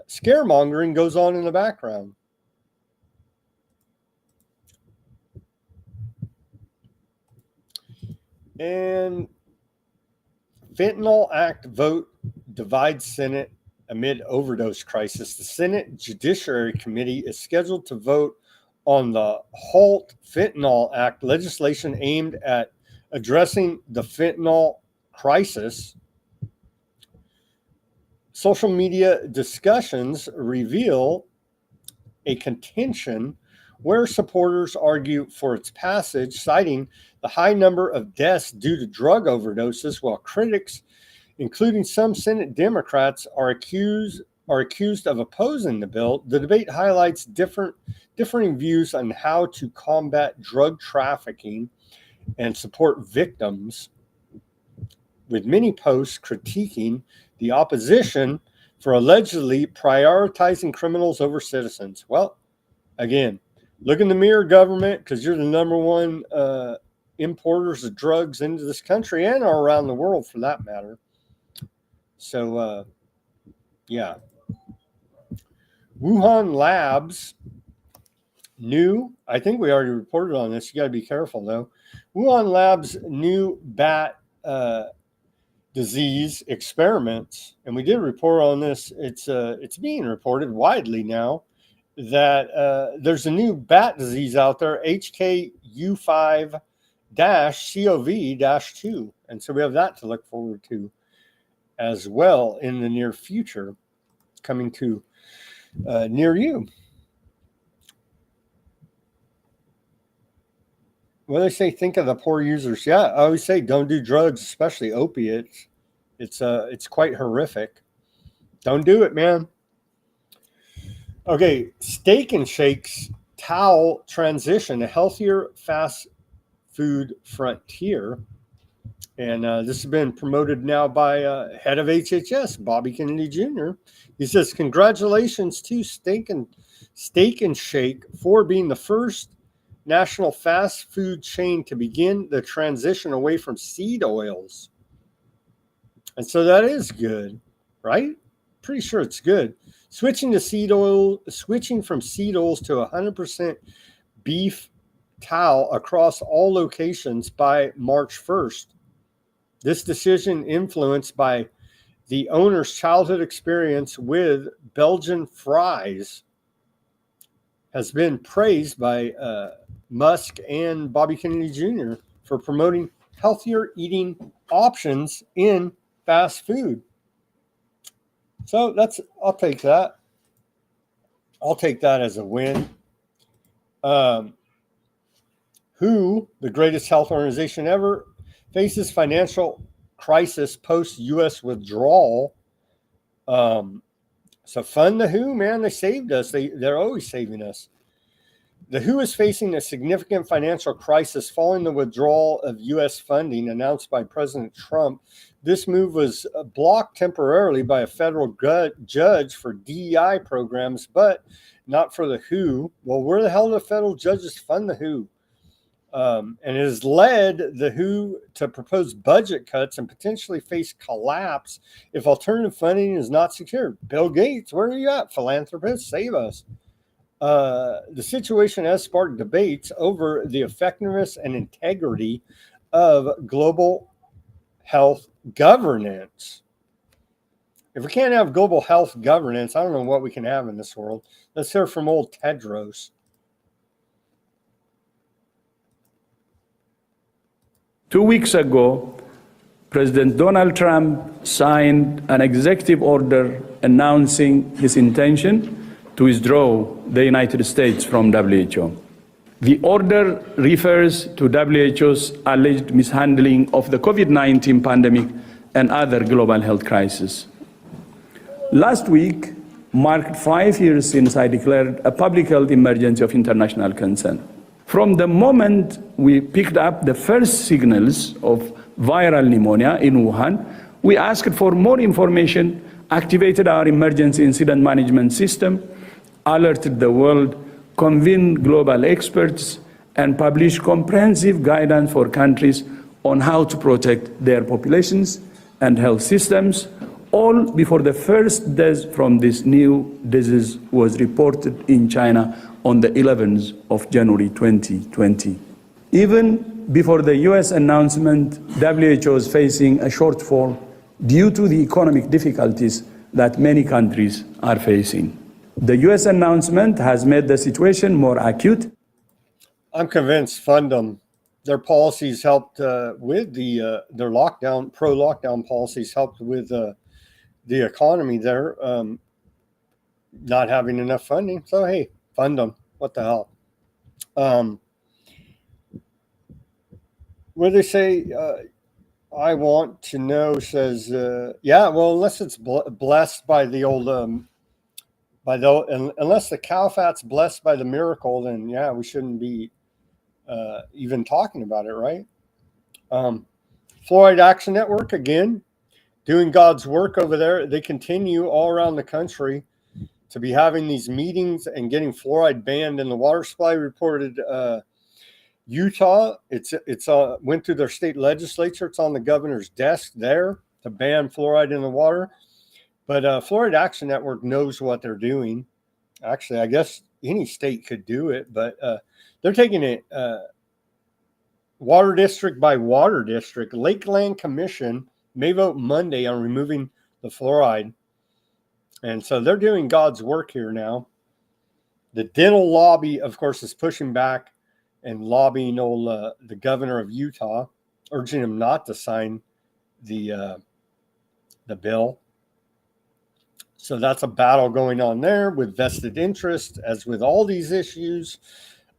scaremongering goes on in the background. And Fentanyl Act vote divides Senate amid overdose crisis. The Senate Judiciary Committee is scheduled to vote on the HALT Fentanyl Act legislation aimed at addressing the fentanyl crisis. Social media discussions reveal a contention where supporters argue for its passage, citing the high number of deaths due to drug overdoses, while critics, including some Senate Democrats, are accused of opposing the bill. The debate highlights differing views on how to combat drug trafficking and support victims, with many posts critiquing the opposition for allegedly prioritizing criminals over citizens. Well, again, look in the mirror, government, because you're the number one importers of drugs into this country and around the world, for that matter. So, yeah. Wuhan Labs I think we already reported on this. You got to be careful, though. Wuhan Labs new bat disease experiments, and we did report on this. It's being reported widely now that there's a new bat disease out there, HKU5-CoV-2, and so we have that to look forward to as well in the near future, coming to near you. What do they say? Think of the poor users. Yeah, I always say don't do drugs, especially opiates. It's quite horrific. Don't do it, man. Okay, Steak and Shake's towel transition, a healthier fast food frontier. And this has been promoted now by head of HHS, Bobby Kennedy Jr. He says, congratulations to Steak and Shake for being the first national fast food chain to begin the transition away from seed oils. And so that is good, right? Pretty sure it's good. Switching from seed oils to 100% beef towel across all locations by March 1st. This decision, influenced by the owner's childhood experience with Belgian fries, has been praised by Musk and Bobby Kennedy Jr. for promoting healthier eating options in fast food. So I'll take that. I'll take that as a win. WHO, the greatest health organization ever, faces financial crisis post-U.S. withdrawal. So fund the WHO, man. They saved us. They're always saving us. The WHO is facing a significant financial crisis following the withdrawal of U.S. funding announced by President Trump. This move was blocked temporarily by a federal judge for DEI programs, but not for the WHO. Well, where the hell do the federal judges fund the WHO? And it has led the WHO to propose budget cuts and potentially face collapse if alternative funding is not secured. Bill Gates, where are you at? Philanthropists, save us. The situation has sparked debates over the effectiveness and integrity of global health governance. If we can't have global health governance, I don't know what we can have in this world. Let's hear from old Tedros. Two weeks ago, President Donald Trump signed an executive order announcing his intention to withdraw the United States from WHO. The order refers to WHO's alleged mishandling of the COVID-19 pandemic and other global health crises. Last week marked 5 years since I declared a public health emergency of international concern. From the moment we picked up the first signals of viral pneumonia in Wuhan, we asked for more information, activated our emergency incident management system, alerted the world, convened global experts, and published comprehensive guidance for countries on how to protect their populations and health systems, all before the first death from this new disease was reported in China on the 11th of January 2020. Even before the US announcement, WHO is facing a shortfall due to the economic difficulties that many countries are facing. The US announcement has made the situation more acute. I'm convinced fund them. Their policies helped with their lockdown, pro-lockdown policies helped with the economy there, not having enough funding. So, hey, fund them. What the hell? What do they say? I want to know says, yeah, well, unless it's blessed by the old, unless the cow fat's blessed by the miracle, then yeah, we shouldn't be even talking about it, right? Fluoride Action Network, again, doing God's work over there. They continue all around the country to be having these meetings and getting fluoride banned in the water supply. Reported Utah, it's went through their state legislature. It's on the governor's desk there to ban fluoride in the water. But Fluoride Action Network knows what they're doing. Actually, I guess any state could do it, but they're taking it water district by water district. Lakeland Commission may vote Monday on removing the fluoride. And so they're doing God's work here now. The dental lobby, of course, is pushing back and lobbying the governor of Utah, urging him not to sign the bill. So that's a battle going on there with vested interest, as with all these issues.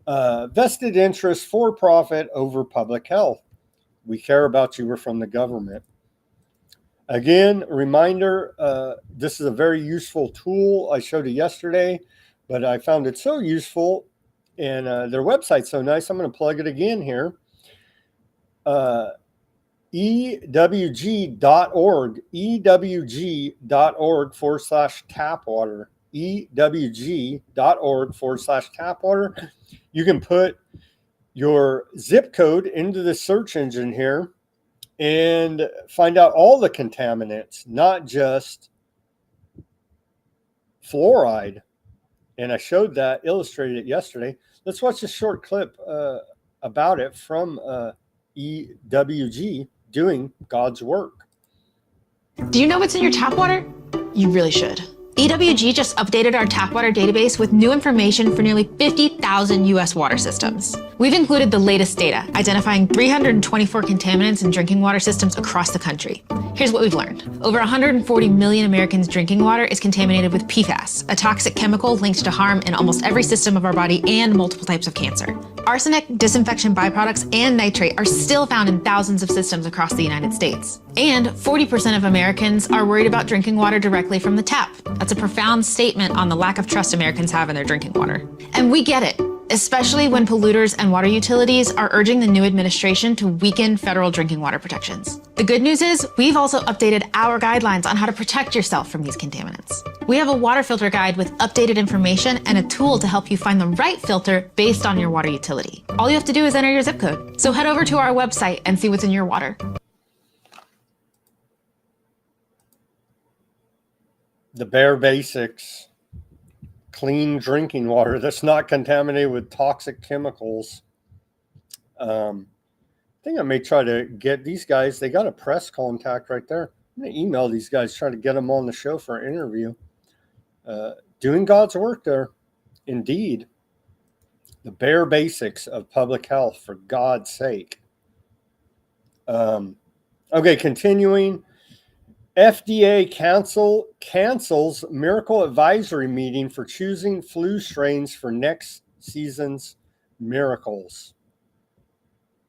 Vested interest, for profit over public health. We care about you. We're from the government. Again, reminder, this is a very useful tool. I showed it yesterday, but I found it so useful, and their website's so nice. I'm going to plug it again here. EWG.org, EWG.org/tapwater, EWG.org/tapwater. You can put your zip code into the search engine here and find out all the contaminants, not just fluoride. And I showed that, illustrated it yesterday. Let's watch a short clip about it from EWG doing God's work. Do you know what's in your tap water? You really should. EWG just updated our tap water database with new information for nearly 50,000 U.S. water systems. We've included the latest data, identifying 324 contaminants in drinking water systems across the country. Here's what we've learned. Over 140 million Americans' drinking water is contaminated with PFAS, a toxic chemical linked to harm in almost every system of our body and multiple types of cancer. Arsenic, disinfection byproducts, and nitrate are still found in thousands of systems across the United States. And 40% of Americans are worried about drinking water directly from the tap. That's a profound statement on the lack of trust Americans have in their drinking water. And we get it, especially when polluters and water utilities are urging the new administration to weaken federal drinking water protections. The good news is we've also updated our guidelines on how to protect yourself from these contaminants. We have a water filter guide with updated information and a tool to help you find the right filter based on your water utility. All you have to do is enter your zip code. So head over to our website and see what's in your water. The bare basics. Clean drinking water that's not contaminated with toxic chemicals. I think I may try to get these guys. They got a press contact right there. I'm going to email these guys, try to get them on the show for an interview. Doing God's work there. Indeed. The bare basics of public health, for God's sake. Okay, continuing. FDA cancels Miracle Advisory meeting for choosing flu strains for next season's miracles.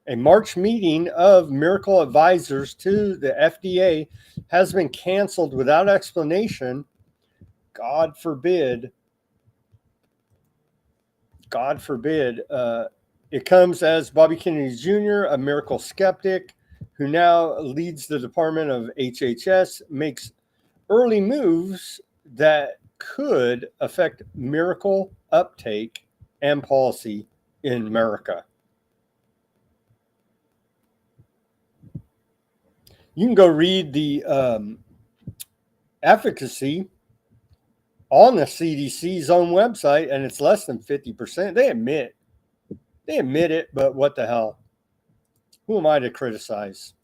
A March meeting of Miracle Advisors to the FDA has been canceled without explanation. God forbid. God forbid. It comes as Bobby Kennedy Jr., a miracle skeptic, who now leads the Department of HHS, makes early moves that could affect miracle uptake and policy in America. You can go read the efficacy on the CDC's own website, and it's less than 50%. They admit it, but what the hell? Who am I to criticize?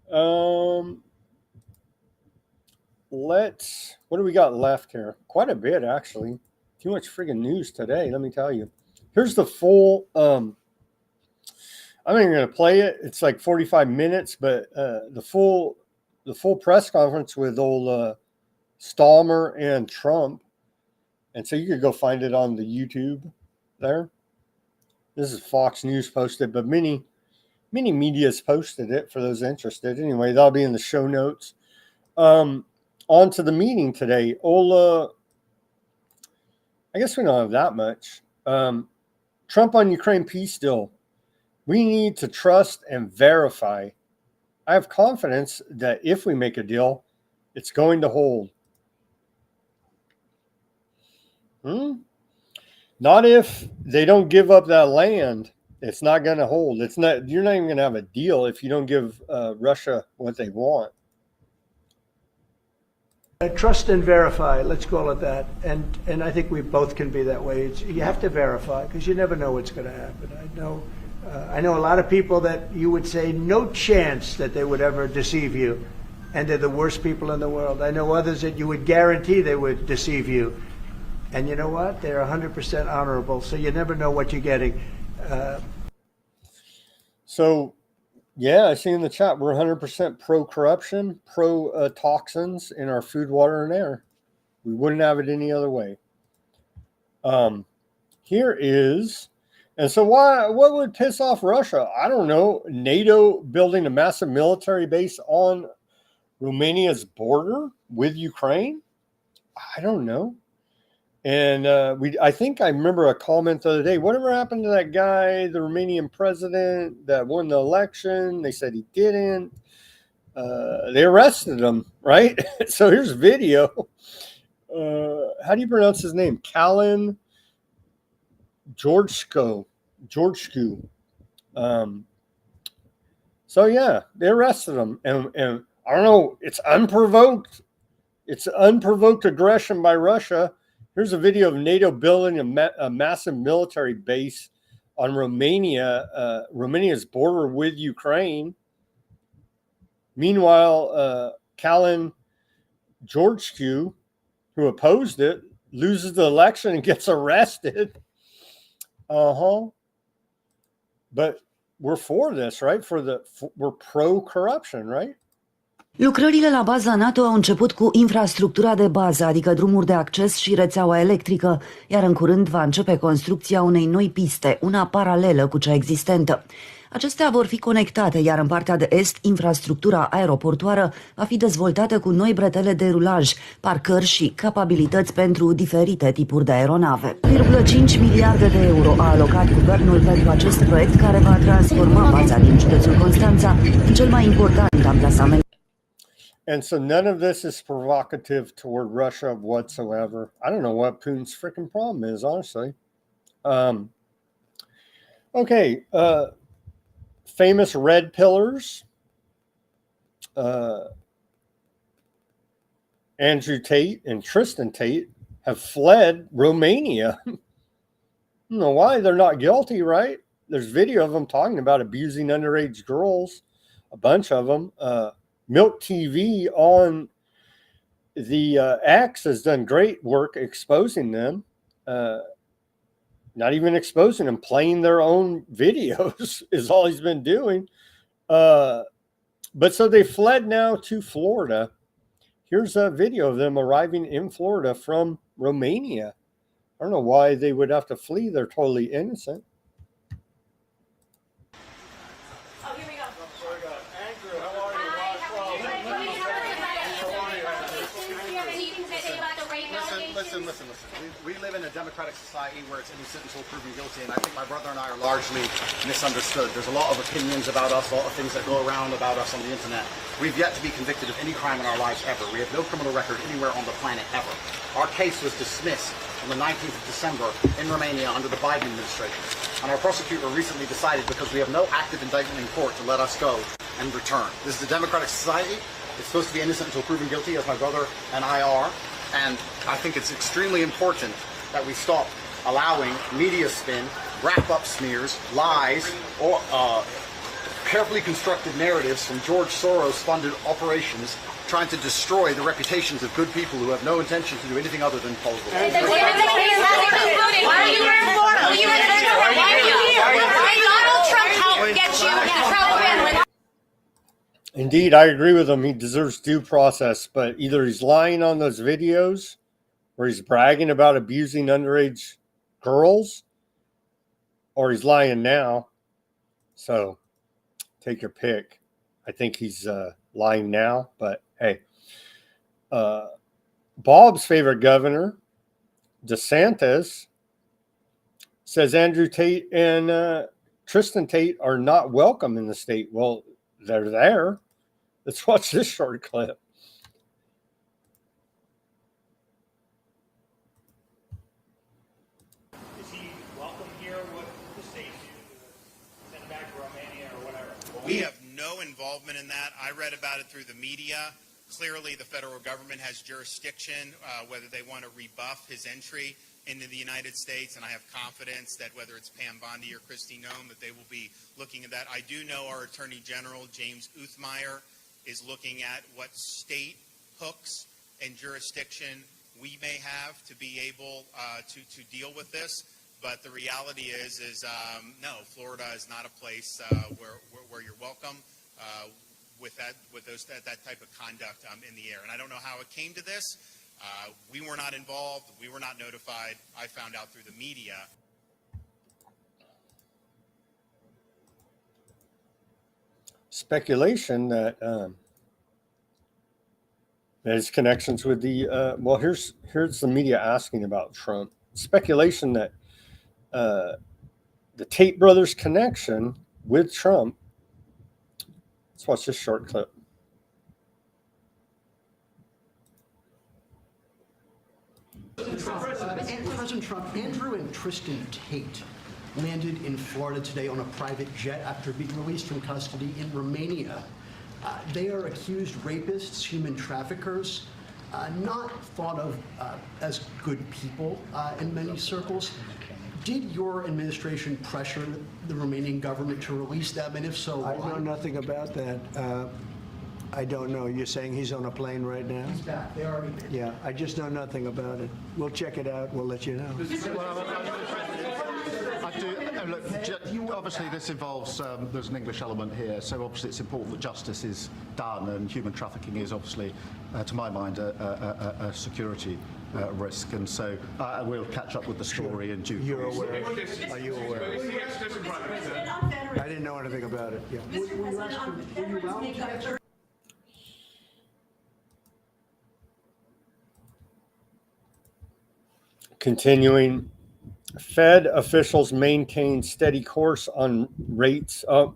What do we got left here? Quite a bit, actually. Too much friggin' news today, let me tell you. Here's the full, I'm not even going to play it. It's like 45 minutes, but the full press conference with old Stallmer and Trump. And so you could go find it on the YouTube there. This is Fox News posted, but many media's posted it for those interested. Anyway, that'll be in the show notes. On to the meeting today. Ola, I guess we don't have that much. Trump on Ukraine peace deal. We need to trust and verify. I have confidence that if we make a deal, it's going to hold. Not if they don't give up that land. It's not going to hold. It's not. You're not even going to have a deal if you don't give Russia what they want. Trust and verify, let's call it that. And I think we both can be that way. You have to verify because you never know what's going to happen. I know a lot of people that you would say no chance that they would ever deceive you, and they're the worst people in the world. I know others that you would guarantee they would deceive you. And you know what? They're 100% honorable, so you never know what you're getting. So, yeah, I see in the chat, we're 100% pro-corruption, pro-toxins in our food, water, and air. We wouldn't have it any other way. Here is, and so what would piss off Russia? I don't know. NATO building a massive military base on Romania's border with Ukraine? I don't know. And I think I remember a comment the other day. Whatever happened to that guy, the Romanian president that won the election? They said he didn't. They arrested him, right? So here's a video. How do you pronounce his name? Kalin Georgescu. So yeah, they arrested him, and I don't know. It's unprovoked. It's unprovoked aggression by Russia. Here's a video of NATO building a massive military base on Romania's border with Ukraine. Meanwhile, Kalin Georgescu, who opposed it, loses the election and gets arrested. But we're for this, right? We're pro-corruption, right? Lucrările la baza NATO au început cu infrastructura de bază, adică drumuri de acces și rețeaua electrică, iar în curând va începe construcția unei noi piste, una paralelă cu cea existentă. Acestea vor fi conectate, iar în partea de est, infrastructura aeroportoară va fi dezvoltată cu noi bretele de rulaj, parcări și capabilități pentru diferite tipuri de aeronave. 1,5 miliarde de euro a alocat guvernul pentru acest proiect, care va transforma baza din județul Constanța în cel mai important amplasament. And so none of this is provocative toward Russia whatsoever. I don't know what Putin's freaking problem is, honestly. Okay. Famous red pillars. Andrew Tate and Tristan Tate have fled Romania. I don't know why. They're not guilty, right? There's video of them talking about abusing underage girls. A bunch of them. Milk TV on the X has done great work exposing them. Not even exposing them, playing their own videos is all he's been doing. But so they fled now to Florida. Here's a video of them arriving in Florida from Romania. I don't know why they would have to flee. They're totally innocent. Listen. We live in a democratic society where it's innocent until proven guilty, and I think my brother and I are largely misunderstood. There's a lot of opinions about us, a lot of things that go around about us on the internet. We've yet to be convicted of any crime in our lives ever. We have no criminal record anywhere on the planet ever. Our case was dismissed on the 19th of December in Romania under the Biden administration. And our prosecutor recently decided, because we have no active indictment in court, to let us go and return. This is a democratic society. It's supposed to be innocent until proven guilty, as my brother and I are. And I think it's extremely important that we stop allowing media spin, wrap-up smears, lies, or carefully constructed narratives from George Soros-funded operations trying to destroy the reputations of good people who have no intention to do anything other than follow the law. Why are you in Florida? Why did Donald Trump help get you in trouble? Indeed, I agree with him. He deserves due process, but either he's lying on those videos or he's bragging about abusing underage girls, or he's lying now. So take your pick. I think he's lying now, but hey. Bob's favorite governor, DeSantis, says Andrew Tate and Tristan Tate are not welcome in the state. Well, they're there. Let's watch this short clip. Is he welcome here? What the state do? Send him back to Romania or whatever? We have no involvement in that. I read about it through the media. Clearly, the federal government has jurisdiction, whether they want to rebuff his entry into the United States, and I have confidence that whether it's Pam Bondi or Kristi Noem, that they will be looking at that. I do know our Attorney General, James Uthmeyer, is looking at what state hooks and jurisdiction we may have to be able to deal with this. But the reality is no, Florida is not a place where you're welcome with that type of conduct in the air. And I don't know how it came to this. We were not involved. We were not notified. I found out through the media. Speculation that there's connections with the well, here's the media asking about Trump. Speculation that the Tate brothers' connection with Trump. Let's watch this short clip. President Trump, Andrew and Tristan Tate landed in Florida today on a private jet after being released from custody in Romania. They are accused rapists, human traffickers, not thought of as good people in many circles. Did your administration pressure the Romanian government to release them, and if so, why? I know nothing about that. I don't know. You're saying he's on a plane right now? He's back. They already did. Yeah, I just know nothing about it. We'll check it out. We'll let you know. Obviously, this involves, there's an English element here, so obviously it's important that justice is done, and human trafficking is obviously, to my mind, a security risk, and so we'll catch up with the story in due course. You're aware? Are you aware? I didn't know anything about it. Yeah. Continuing, Fed officials maintain steady course on rates. Oh,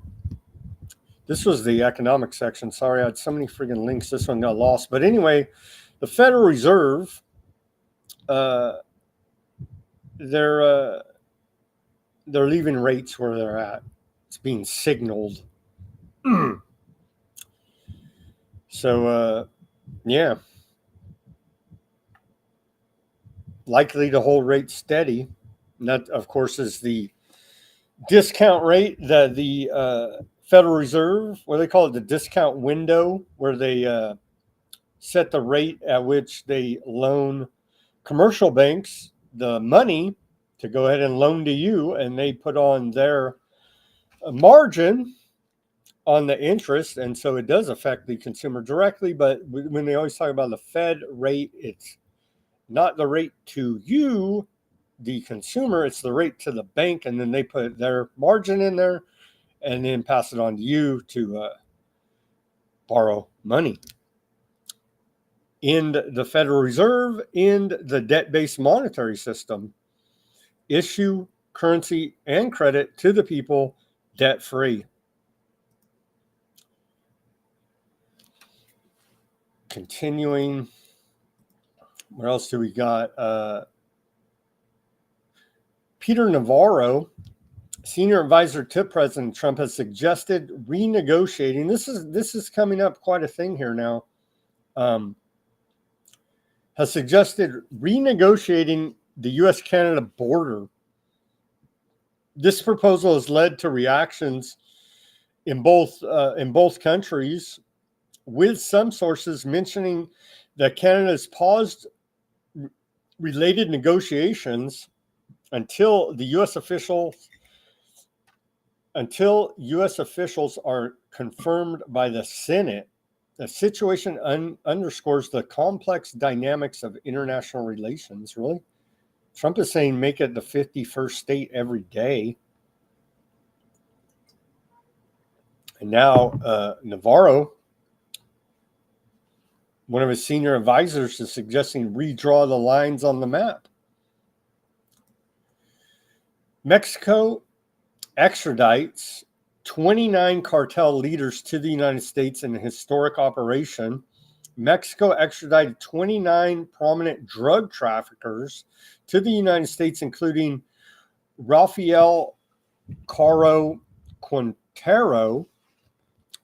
this was the economic section. Sorry, I had so many friggin' links. This one got lost. But anyway, the Federal Reserve, they're leaving rates where they're at. It's being signaled. So, yeah. Likely to hold rates steady. And that, of course, is the discount rate that the Federal Reserve, what do they call it, the discount window, where they set the rate at which they loan commercial banks the money to go ahead and loan to you, and they put on their margin on the interest, and so it does affect the consumer directly. But when they always talk about the Fed rate, it's not the rate to you, the consumer, it's the rate to the bank, and then they put their margin in there and then pass it on to you to borrow money. In the Federal Reserve, in the debt-based monetary system, issue currency and credit to the people debt-free. Continuing, what else do we got? Peter Navarro, senior advisor to President Trump, has suggested renegotiating. This is coming up quite a thing here now. Has suggested renegotiating the U.S.-Canada border. This proposal has led to reactions in both countries, with some sources mentioning that Canada has paused related negotiations until U.S. officials are confirmed by the Senate. The situation underscores the complex dynamics of international relations. Really, Trump is saying make it the 51st state every day. And now Navarro, one of his senior advisors, is suggesting redraw the lines on the map. Mexico extradites 29 cartel leaders to the United States in a historic operation. Mexico extradited 29 prominent drug traffickers to the United States, including Rafael Caro Quintero,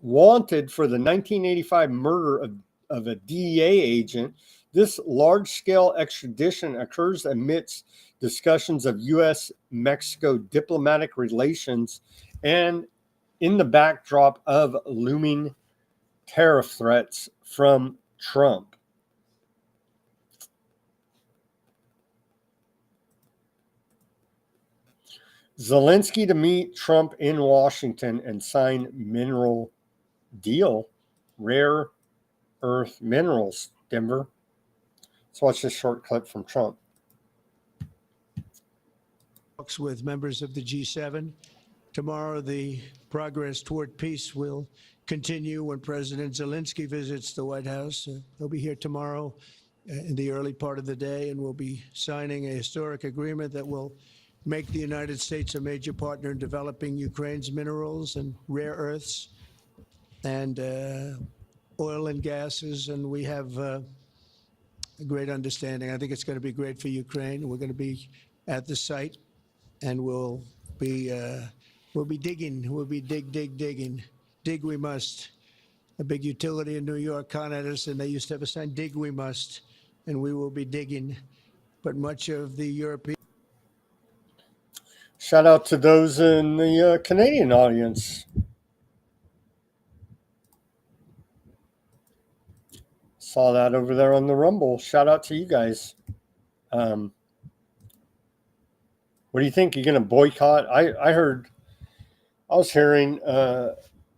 wanted for the 1985 murder of a DEA agent. This large-scale extradition occurs amidst discussions of U.S.-Mexico diplomatic relations and in the backdrop of looming tariff threats from Trump. Zelensky to meet Trump in Washington and sign mineral deal, rare earth minerals, Denver. Let's watch this short clip from Trump. Talks with members of the G7. Tomorrow, the progress toward peace will continue when President Zelensky visits the White House. He'll be here tomorrow in the early part of the day, and we'll be signing a historic agreement that will make the United States a major partner in developing Ukraine's minerals and rare earths and oil and gases, and we have a great understanding. I think it's going to be great for Ukraine. We're going to be at the site, and we'll be digging. We'll be digging. Dig we must. A big utility in New York contacted us, and they used to have a sign, dig we must, and we will be digging. But much of the European... Shout out to those in the Canadian audience. Saw that over there on the Rumble. Shout out to you guys. What do you think? You're going to boycott? I was hearing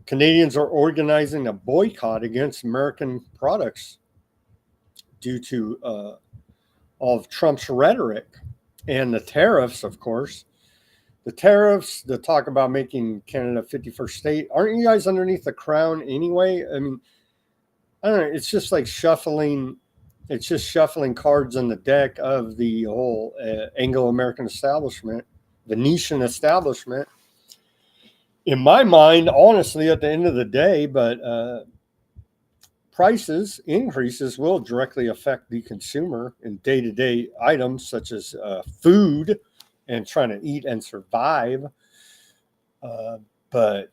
Canadians are organizing a boycott against American products due to all of Trump's rhetoric and the tariffs, of course. The tariffs, the talk about making Canada 51st state. Aren't you guys underneath the crown anyway? I mean, I don't know. It's just like shuffling. It's just shuffling cards on the deck of the whole Anglo-American establishment, Venetian establishment. In my mind, honestly, at the end of the day, but prices increases will directly affect the consumer in day-to-day items such as food and trying to eat and survive. But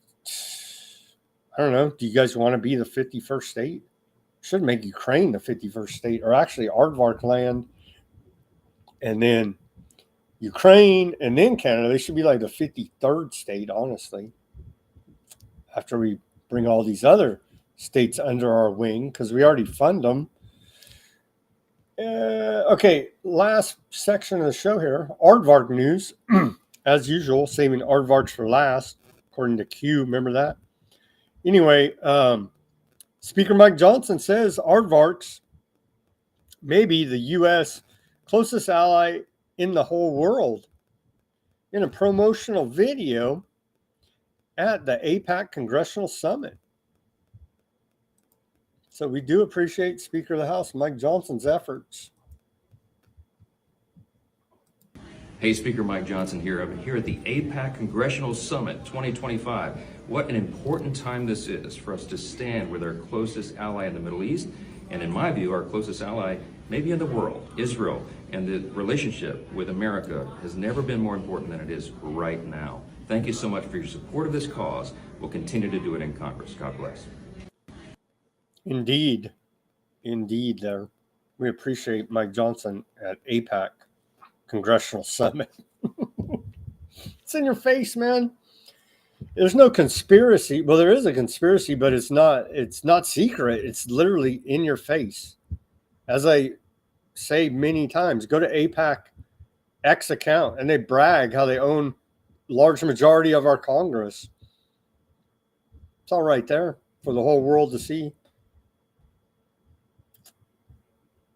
I don't know. Do you guys want to be the 51st state? Should make Ukraine the 51st state, or actually Aardvark land, and then Ukraine, and then Canada. They should be like the 53rd state, honestly, after we bring all these other states under our wing, because we already fund them. Okay, last section of the show here, Aardvark news. As usual, saving Aardvarks for last, according to Q. Remember that? Anyway, Speaker Mike Johnson says Aardvarks may be the U.S. closest ally in the whole world in a promotional video at the APAC Congressional Summit. So we do appreciate Speaker of the House Mike Johnson's efforts. Hey, Speaker Mike Johnson here. I'm here at the APAC Congressional Summit 2025. What an important time this is for us to stand with our closest ally in the Middle East, and in my view, our closest ally maybe in the world, Israel, and the relationship with America has never been more important than it is right now. Thank you so much for your support of this cause. We'll continue to do it in Congress. God bless. Indeed. Indeed, there. We appreciate Mike Johnson at APAC Congressional Summit. It's in your face, man. There's no conspiracy. Well, there is a conspiracy, but it's not secret. It's literally in your face. As I say many times, go to APAC X account and they brag how they own large majority of our Congress. It's all right there for the whole world to see.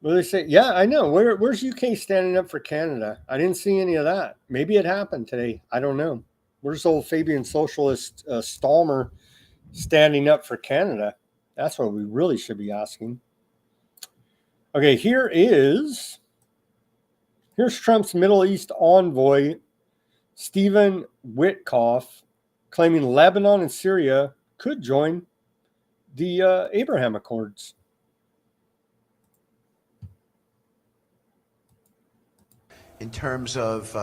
Well, they say, yeah, I know. Where's UK standing up for Canada? I didn't see any of that. Maybe it happened today. I don't know. Where's old Fabian Socialist Stalmer standing up for Canada? That's what we really should be asking. Okay, here's Trump's Middle East envoy, Stephen Witkoff, claiming Lebanon and Syria could join the Abraham Accords. In terms of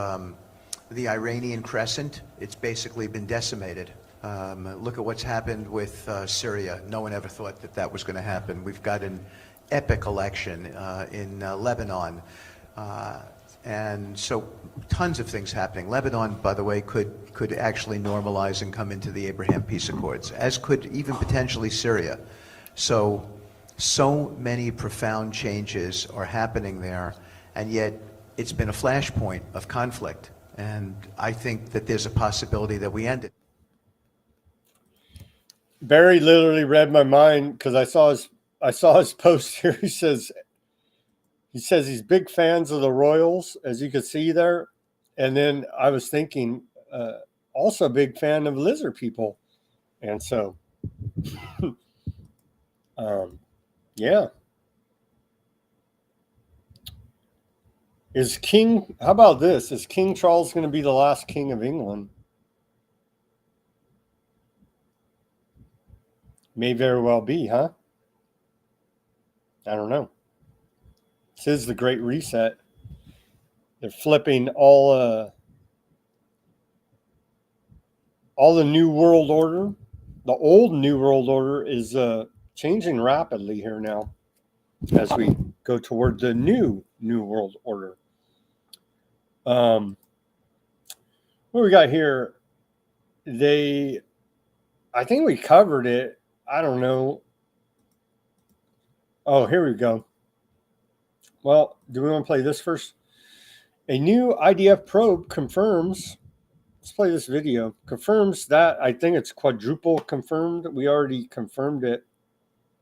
the Iranian crescent, it's basically been decimated. Look at what's happened with Syria. No one ever thought that that was going to happen. We've got an epic election in Lebanon. And so tons of things happening. Lebanon, by the way, could actually normalize and come into the Abraham Peace Accords, as could even potentially Syria. So many profound changes are happening there, and yet it's been a flashpoint of conflict. And I think that there's a possibility that we end it. Barry literally read my mind because I saw his post here. He says he's big fans of the Royals, as you can see there. And then I was thinking, also a big fan of lizard people. And so, yeah. How about this? Is King Charles going to be the last king of England? May very well be, huh? I don't know. This is the Great Reset. They're flipping all the New World Order. The old New World Order is changing rapidly here now as we go toward the New World Order. What we got here? I think we covered it. I don't know. Oh, here we go. Well, do we want to play this first? A new IDF probe confirms, let's play this video, confirms that, I think it's quadruple confirmed. We already confirmed it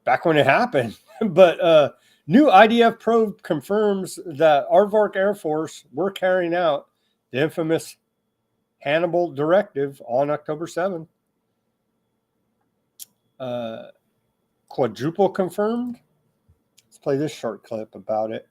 back when it happened. But new IDF probe confirms that Aardvark Air Force were carrying out the infamous Hannibal Directive on October 7th. Quadruple confirmed. Let's play this short clip about it.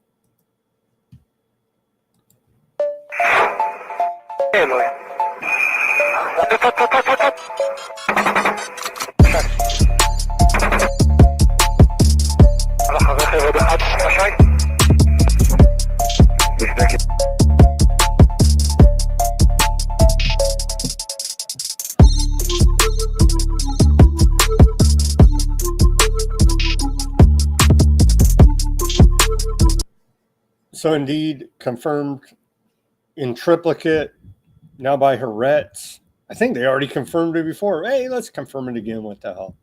So indeed, confirmed in triplicate, now by Haaretz. I think they already confirmed it before. Hey, let's confirm it again. What the hell?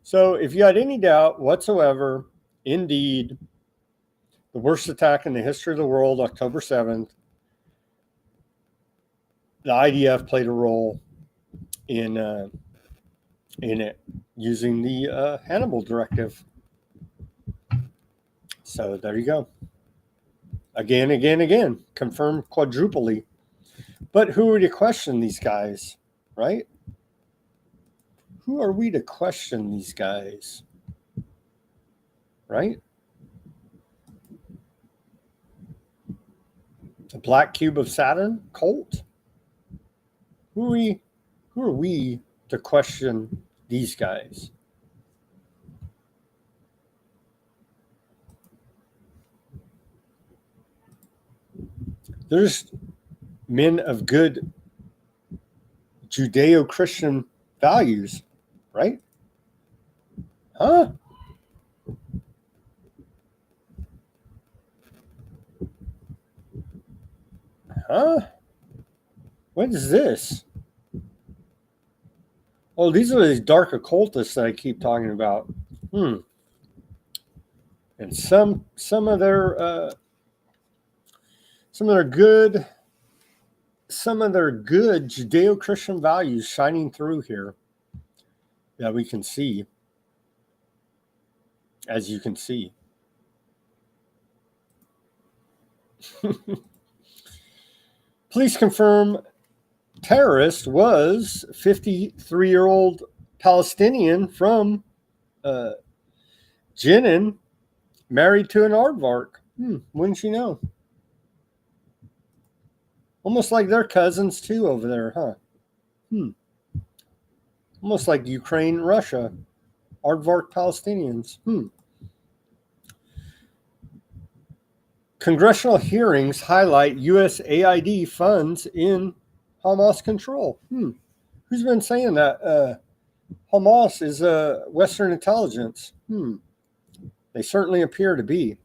So if you had any doubt whatsoever, indeed, the worst attack in the history of the world, October 7th, the IDF played a role in it using the Hannibal Directive. So there you go. Again, confirmed quadruply. But who are we to question these guys, right? Who are we to question these guys, right? The black cube of Saturn cult? Who are we to question these guys? There's men of good Judeo-Christian values, right? Huh? Huh? What is this? Oh, these are these dark occultists that I keep talking about. And some of their good Judeo-Christian values shining through here that we can see, as you can see. Police confirm terrorist was 53-year-old Palestinian from Jenin, married to an aardvark. Wouldn't you know? Almost like they're cousins too over there, huh? Almost like Ukraine, Russia, aardvark Palestinians. Congressional hearings highlight USAID funds in Hamas control. Who's been saying that? Hamas is Western intelligence. They certainly appear to be.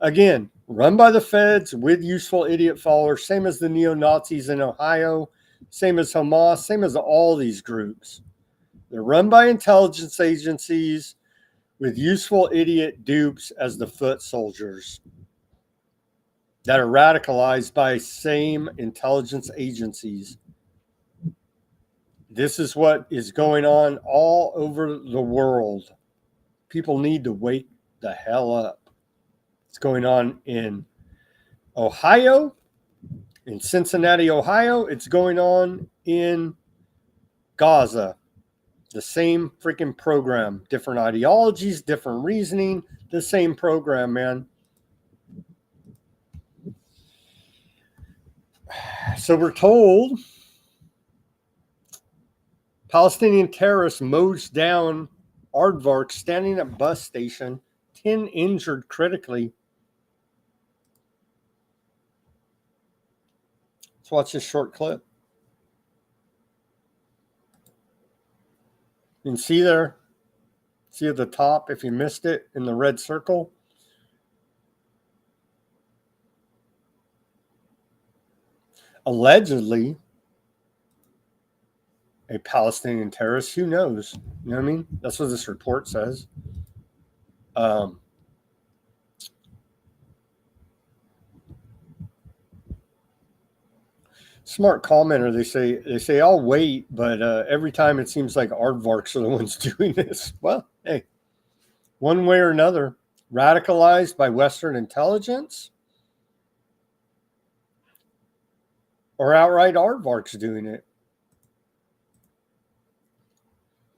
Again, run by the feds with useful idiot followers, same as the neo-Nazis in Ohio, same as Hamas, same as all these groups. They're run by intelligence agencies with useful idiot dupes as the foot soldiers that are radicalized by same intelligence agencies. This is what is going on all over the world. People need to wake the hell up. It's going on in Ohio, in Cincinnati, Ohio. It's going on in Gaza. The same freaking program. Different ideologies, different reasoning. The same program, man. So we're told Palestinian terrorists mows down aardvark standing at bus station. 10 injured critically. Let's watch this short clip. You can see there, see at the top, if you missed it, in the red circle. Allegedly, a Palestinian terrorist, who knows? You know what I mean? That's what this report says. Smart commenter. They say I'll wait, but every time it seems like aardvarks are the ones doing this. Well, hey, one way or another, radicalized by Western intelligence, or outright aardvarks doing it.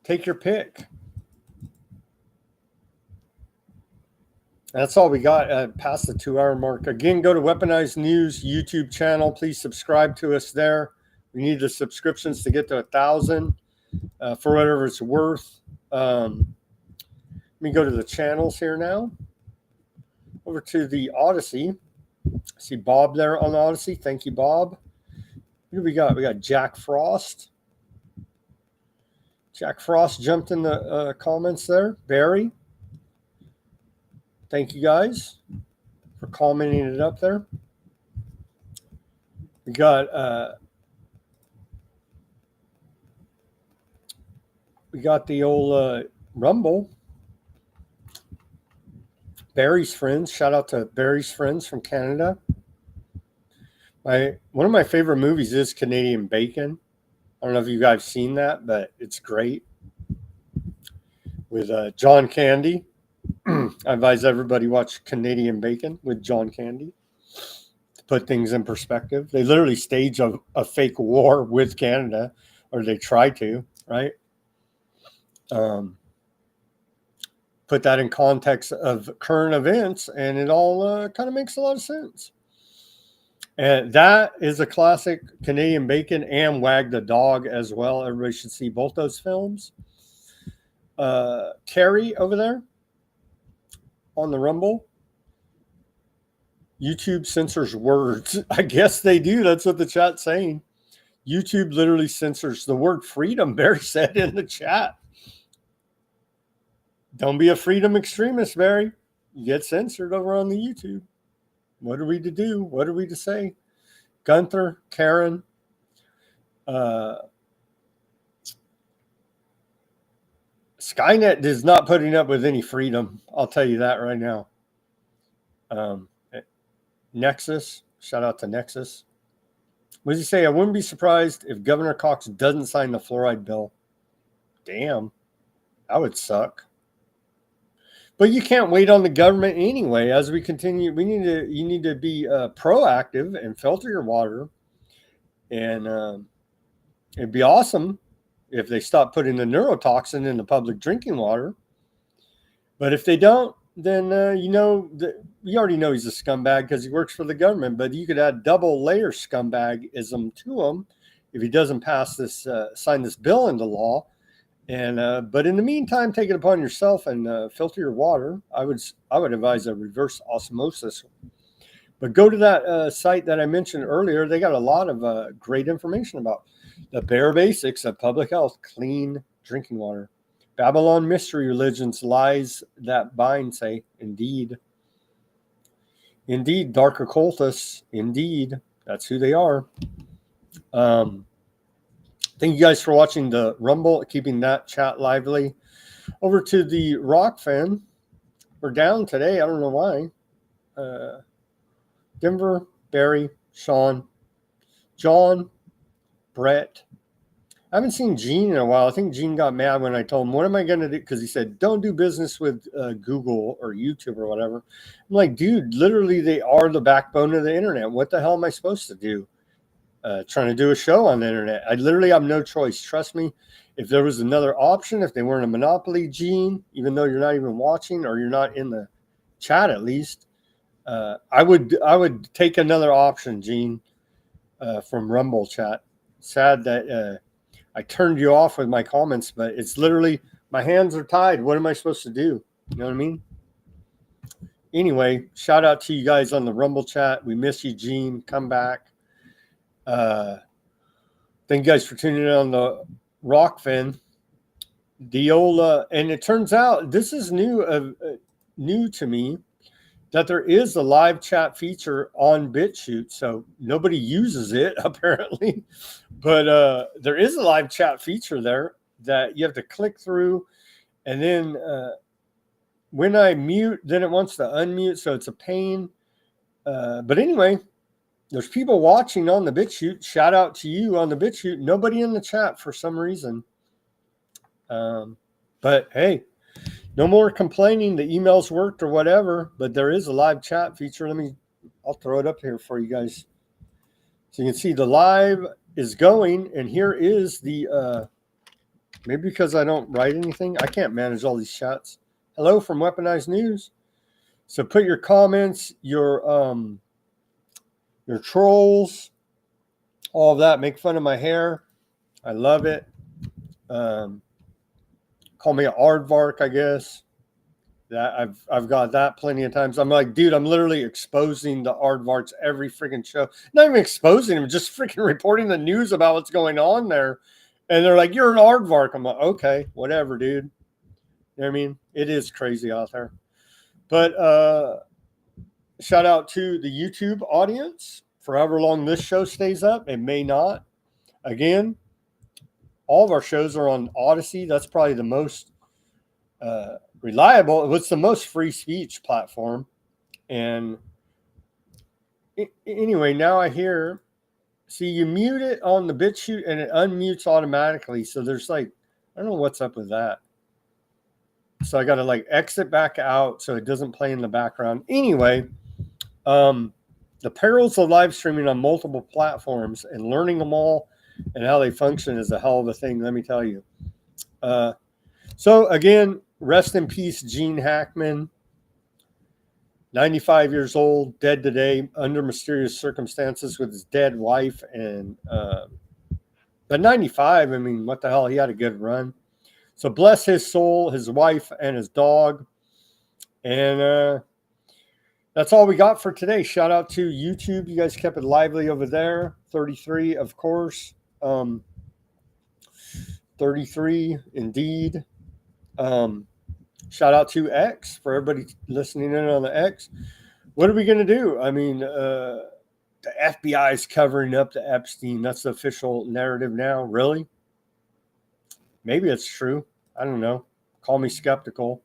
Take your pick. That's all we got past the 2-hour mark. Again, go to Weaponized News YouTube channel. Please subscribe to us there. We need the subscriptions to get to 1,000 for whatever it's worth. Let me go to the channels here now. Over to the Odyssey. I see Bob there on the Odyssey. Thank you, Bob. Who do we got? We got Jack Frost. Jack Frost jumped in the comments there. Barry. Thank you guys for commenting it up there. We got the old Rumble. Barry's friends. Shout out to Barry's friends from Canada. One of my favorite movies is Canadian Bacon. I don't know if you guys seen that, but it's great. With John Candy. I advise everybody watch Canadian Bacon with John Candy to put things in perspective. They literally stage a fake war with Canada, or they try to, right? Put that in context of current events, and it all kind of makes a lot of sense. And that is a classic. Canadian Bacon and Wag the Dog as well. Everybody should see both those films. Carrie over there on the Rumble. YouTube censors words. I guess they do. That's what the chat's saying. YouTube literally censors the word freedom. Barry said in the chat. Don't be a freedom extremist, Barry. You get censored over on the YouTube. What are we to do? What are we to say? Gunther, Karen, Skynet is not putting up with any freedom. I'll tell you that right now. Nexus, shout out to Nexus. What does he say? I wouldn't be surprised if Governor Cox doesn't sign the fluoride bill. Damn, that would suck. But you can't wait on the government anyway. As we continue, you need to be proactive and filter your water. And it'd be awesome if they stop putting the neurotoxin in the public drinking water. But if they don't, then you already know he's a scumbag because he works for the government. But you could add double layer scumbagism to him if he doesn't pass this, sign this bill into law. And but in the meantime, take it upon yourself and filter your water. I would advise a reverse osmosis. But go to that site that I mentioned earlier. They got a lot of great information about the bare basics of public health, clean drinking water. Babylon mystery religions, lies that bind, say, indeed. Indeed, dark occultists, indeed. That's who they are. Thank you guys for watching the Rumble, keeping that chat lively. Over to the Rock fan. We're down today. I don't know why. Denver, Barry, Sean, John, Brett. I haven't seen Gene in a while. I think Gene got mad when I told him, what am I going to do? Because he said, don't do business with Google or YouTube or whatever. I'm like, dude, literally they are the backbone of the internet. What the hell am I supposed to do? Trying to do a show on the internet. I literally have no choice. Trust me. If there was another option, if they weren't a monopoly, Gene, even though you're not even watching or you're not in the chat at least, I would take another option, Gene, from Rumble chat. Sad that I turned you off with my comments, but it's literally my hands are tied. What am I supposed to do? You know what I mean? Anyway, shout out to you guys on the Rumble chat. We miss you, Gene. Come back. Thank you guys for tuning in on the Rock Fin. Diola, and it turns out this is new to me, that there is a live chat feature on BitChute. So nobody uses it apparently, but there is a live chat feature there that you have to click through, and then when I mute, then it wants to unmute, so it's a pain. But anyway, There's people watching on the BitChute. Shout out to you on the BitChute. Nobody in the chat for some reason. But hey, no more complaining. The emails worked or whatever, but there is a live chat feature. I'll throw it up here for you guys. So you can see the live is going, and here is the, maybe because I don't write anything, I can't manage all these chats. Hello from Weaponized News. So put your comments, your trolls, all of that. Make fun of my hair. I love it. Call me an aardvark, I guess. That I've got that plenty of times. I'm like, dude, I'm literally exposing the aardvarks every freaking show. Not even exposing them, just freaking reporting the news about what's going on there. And they're like, you're an aardvark. I'm like, okay, whatever, dude. You know what I mean? It is crazy out there. But shout out to the YouTube audience for however long this show stays up. It may not. Again, all of our shows are on Odyssey. That's probably the most reliable. It's the most free speech platform. And anyway, now I hear, see, you mute it on the BitChute and it unmutes automatically. So there's like, I don't know what's up with that. So I got to like exit back out so it doesn't play in the background. Anyway, the perils of live streaming on multiple platforms and learning them all and how they function is a hell of a thing, let me tell you. So again, rest in peace, Gene Hackman, 95 years old, dead today under mysterious circumstances with his dead wife. And but 95, I mean, what the hell? He had a good run. So bless his soul, his wife, and his dog. And that's all we got for today. Shout out to YouTube. You guys kept it lively over there. 33, of course. 33, indeed. Shout out to X for everybody listening in on the X. What are we going to do? I mean, the FBI is covering up the Epstein. That's the official narrative now. Really? Maybe it's true. I don't know. Call me skeptical.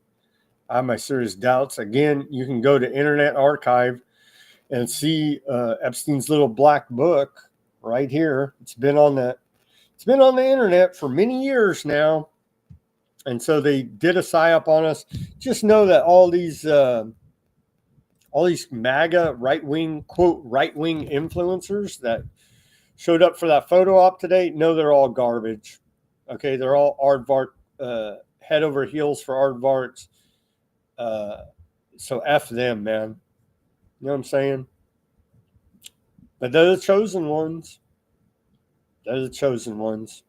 I have my serious doubts. Again, you can go to Internet Archive and see Epstein's little black book right here. It's been on the internet for many years now. And so they did a psyop on us. Just know that all these MAGA right-wing, quote, right-wing influencers that showed up for that photo op today, know they're all garbage. Okay, they're all aardvark, head over heels for aardvarks. So F them, man. You know what I'm saying? But they're the chosen ones. They're the chosen ones.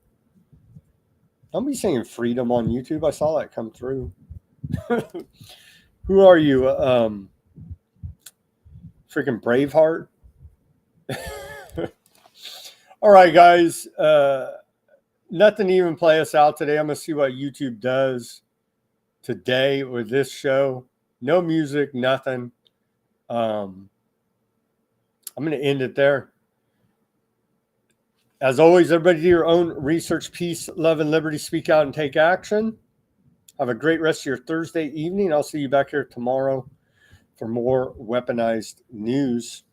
Don't be saying freedom on YouTube. I saw that come through. Who are you? Freaking Braveheart? All right, guys. Nothing to even play us out today. I'm going to see what YouTube does today with this show. No music, nothing. I'm going to end it there. As always, everybody do your own research, peace, love, and liberty. Speak out and take action. Have a great rest of your Thursday evening. I'll see you back here tomorrow for more weaponized news.